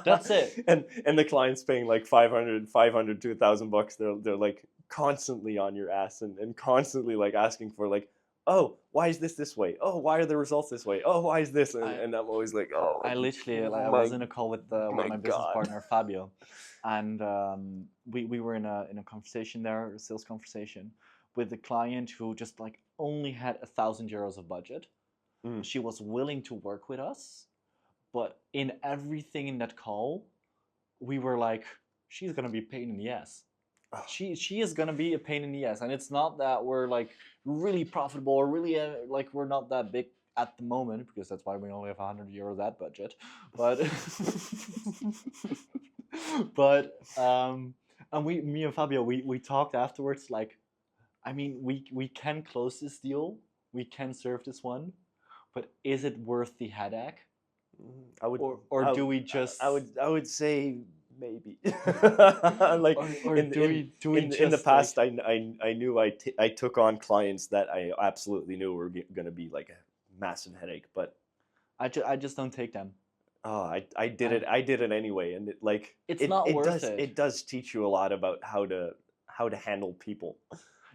That's it. And the client's paying like $500 to $1,000. They're like constantly on your ass and constantly like asking for like, oh, why is this way? Oh, why are the results this way? Oh, why is this? And I'm always like, oh. I literally, I was in a call with my business partner Fabio, and we were in a conversation there, a sales conversation, with a client who just like only had €1,000 of budget. She was willing to work with us, but in everything in that call, we were like, she's gonna be a pain in the ass. She is gonna be a pain in the ass, and it's not that we're like really profitable or really like we're not that big at the moment, because that's why we only have 100 euros ad budget, but and me and Fabio, we talked afterwards, like, I mean, we can close this deal, we can serve this one, but is it worth the headache? I would, or do we just? I would say maybe. Like or in, do we in the just, past, like, I knew I took on clients that I absolutely knew were going to be like a massive headache, but I just don't take them. I did it. I did it anyway, and It's not worth does, it. It does teach you a lot about how to handle people.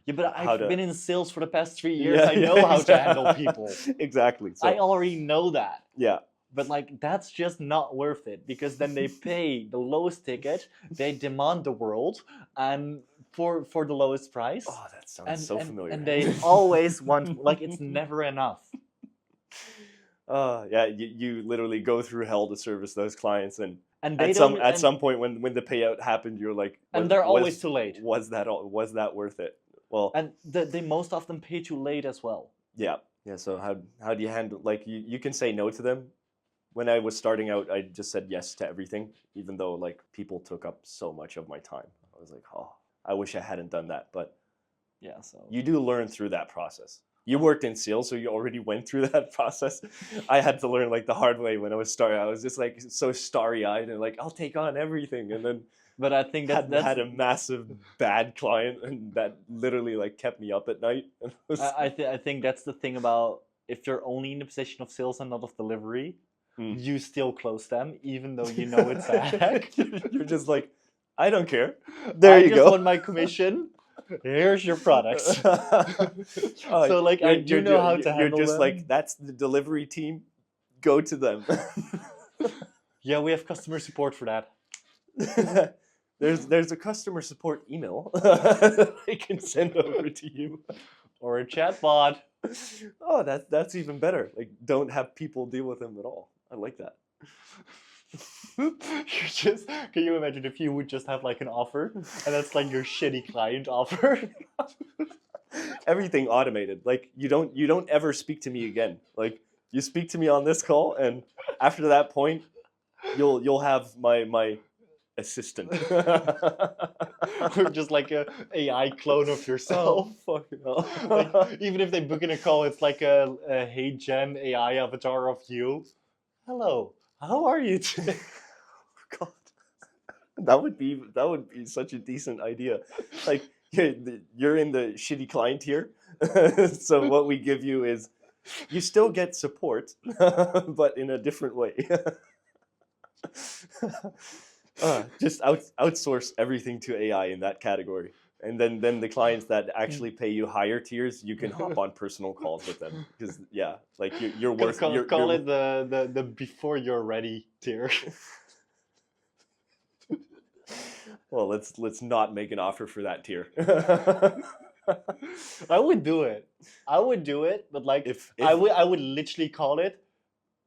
Yeah, but how I've to- been in sales for the past 3 years. I know how to handle people. Exactly. So, I already know that. yeah. But like, that's just not worth it, because then they pay the lowest ticket, they demand the world, and for the lowest price. Oh, that sounds so familiar. And they always want, like, it's never enough. Yeah, you literally go through hell to service those clients, and They at some point when the payout happened, you're like, and they're always too late. Was that worth it? Well, And they most often pay too late as well. yeah. So how do you handle, like, you can say no to them. When I was starting out, I just said yes to everything, even though like people took up so much of my time. I was like, oh, I wish I hadn't done that. But Yeah, so you do learn through that process. You worked in sales, so you already went through that process. I had to learn like the hard way when I was starting. I was just like so starry-eyed and like, I'll take on everything, and then but I think that's had a massive bad client, and that literally like kept me up at night. And I think that's the thing about, if you're only in the position of sales and not of delivery, you still close them, even though you know it's a hack. You're just like, I don't care. There you I just go. want my commission. Here's your products. Oh, So like, I do know how to handle You're just them. like, that's the delivery team. Go to them. Yeah, we have customer support for that. There's a customer support email I can send over to you. Or a chatbot. Oh, that's even better. Like, don't have people deal with them at all. I like that. Can you imagine if you would just have like an offer, and that's like your shitty client offer? Everything automated. Like, you don't ever speak to me again. Like, you speak to me on this call, and after that point, you'll have my assistant. Or just like a AI clone of yourself. Oh, fucking hell. Like, even if they book in a call, it's like a Hey Gen AI avatar of you. Hello, how are you today? God, that would be such a decent idea. Like, you're in the shitty client here, so what we give you is, you still get support, but in a different way. Just outsource everything to AI in that category, and then the clients that actually pay you higher tiers, you can hop on personal calls with them, because yeah, like you're worth. Call it the before you're ready tier. Well, let's not make an offer for that tier. I would do it. But like, If I would literally call it.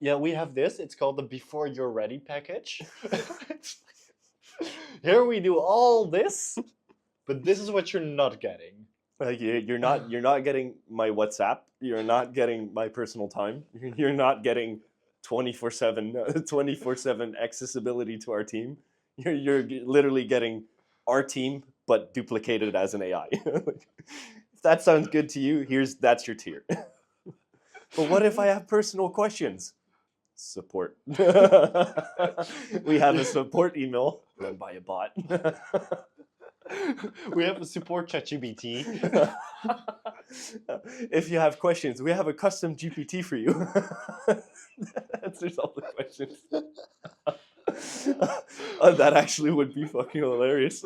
Yeah, we have this. It's called the Before You're Ready package. Here we do all this, but this is what you're not getting. Like, you're not getting my WhatsApp. You're not getting my personal time. You're not getting 24/7 accessibility to our team. You're literally getting our team, but duplicated as an AI. If that sounds good to you, that's your tier. But what if I have personal questions? Support. We have a support email run by a bot. We have a support ChatGPT. If you have questions, we have a custom GPT for you. That answers all the questions. That actually would be fucking hilarious.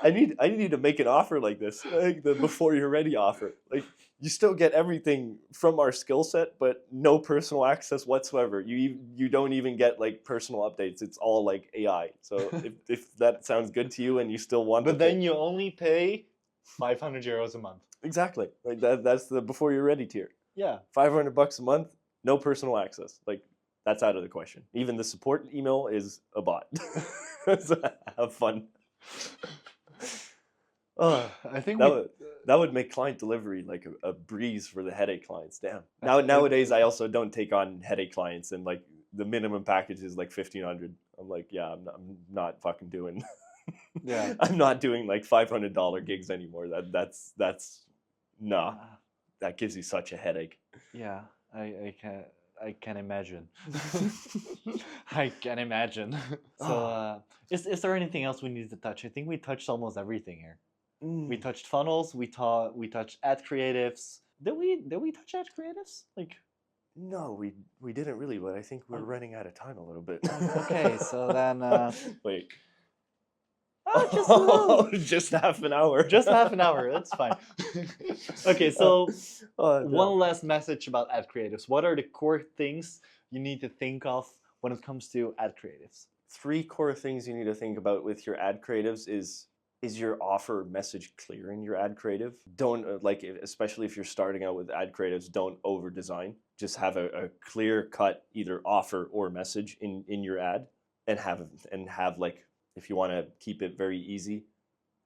I need to make an offer like this, like the before you're ready offer. Like, you still get everything from our skill set, but no personal access whatsoever. You don't even get like personal updates. It's all like AI. So if that sounds good to you and you still want, But then you only pay 500 euros a month. exactly, like that's the before you're ready tier. Yeah. $500 a month, no personal access. Like, That's out of the question. Even the support email is a bot. So have fun. I think That would make client delivery like a breeze for the headache clients. Damn. Nowadays, I also don't take on headache clients, and like the minimum package is like 1,500. I'm like, yeah, I'm not fucking doing. Yeah. I'm not doing like $500 gigs anymore. That's nah. That gives you such a headache. Yeah, I can imagine. I can imagine. So, is there anything else we need to touch? I think we touched almost everything here. We touched funnels. We touched ad creatives. Did we touch ad creatives? Like, No, we didn't really, but I think we're running out of time a little bit. okay, so then Wait. just a little. Just half an hour. Just half an hour. That's fine. Okay, so No. one last message about ad creatives. What are the core things you need to think of when it comes to ad creatives? 3 core things you need to think about with your ad creatives is your offer message clear in your ad creative? Don't especially if you're starting out with ad creatives, don't over design. Just have a clear cut either offer or message in your ad, and have like, if you want to keep it very easy,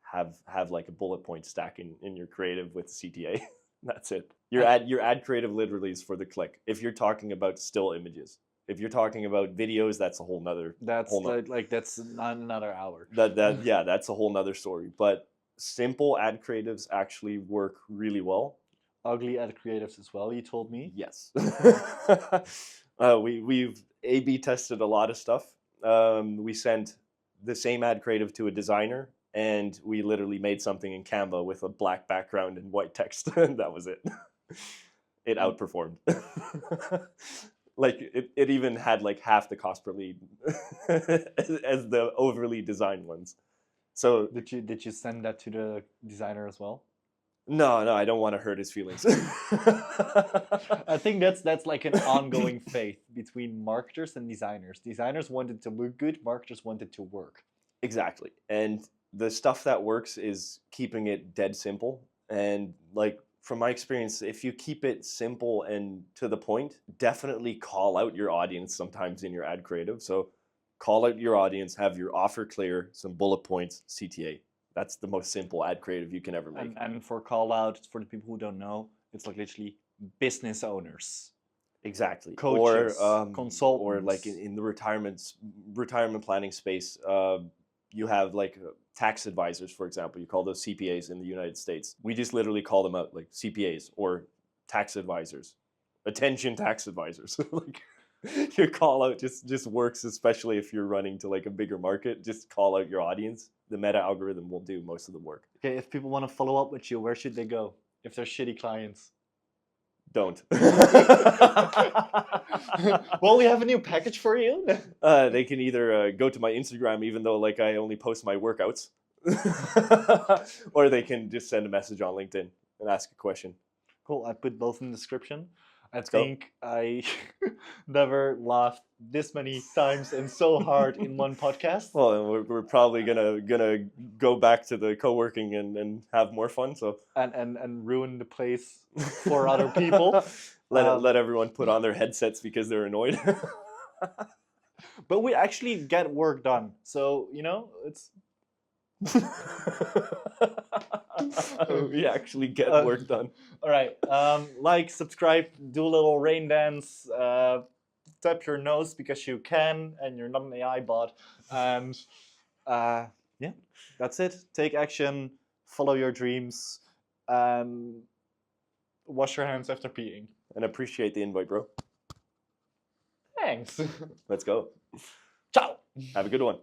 have like a bullet point stack in your creative with CTA. That's it. Your ad creative literally is for the click. If you're talking about still images, if you're talking about videos, that's a whole nother. That's that's not another hour. Yeah, that's a whole nother story. But simple ad creatives actually work really well. Ugly ad creatives as well, you told me. Yes. We've A/B tested a lot of stuff. We sent the same ad creative to a designer, and we literally made something in Canva with a black background and white text, and that was it. It outperformed. Like it even had like half the cost per lead as the overly designed ones. So did you send that to the designer as well? No, I don't want to hurt his feelings. I think that's like an ongoing faith between marketers and designers. Designers wanted to look good, marketers wanted to work. Exactly. And the stuff that works is keeping it dead simple. And like from my experience, if you keep it simple and to the point, definitely call out your audience sometimes in your ad creative. So call out your audience, have your offer clear, some bullet points, CTA. That's the most simple ad creative you can ever make. And for call out, for the people who don't know, it's like literally business owners. Exactly. Coaches, or consultants. Or like in the retirement planning space, you have like tax advisors, for example. You call those CPAs in the United States. We just literally call them out like CPAs or tax advisors. Attention tax advisors. Like your call out just works, especially if you're running to like a bigger market. Just call out your audience. The meta algorithm will do most of the work. Okay, if people want to follow up with you, where should they go? If they're shitty clients. Don't. Well, we have a new package for you. They can either go to my Instagram, even though like I only post my workouts, or they can just send a message on LinkedIn and ask a question. Cool. I put both in the description. I Let's go. think I never laughed this many times and so hard in one podcast. Well, we're probably gonna go back to the co-working and have more fun. So and ruin the place for other people. let everyone put on their headsets because they're annoyed. But we actually get work done. So, you know, it's we actually get work done. all right. Like, subscribe, do a little rain dance, tap your nose because you can, and you're not an AI bot. And yeah, that's it. Take action, follow your dreams, and wash your hands after peeing. And appreciate the invite, bro. Thanks. Let's go. Ciao. Have a good one.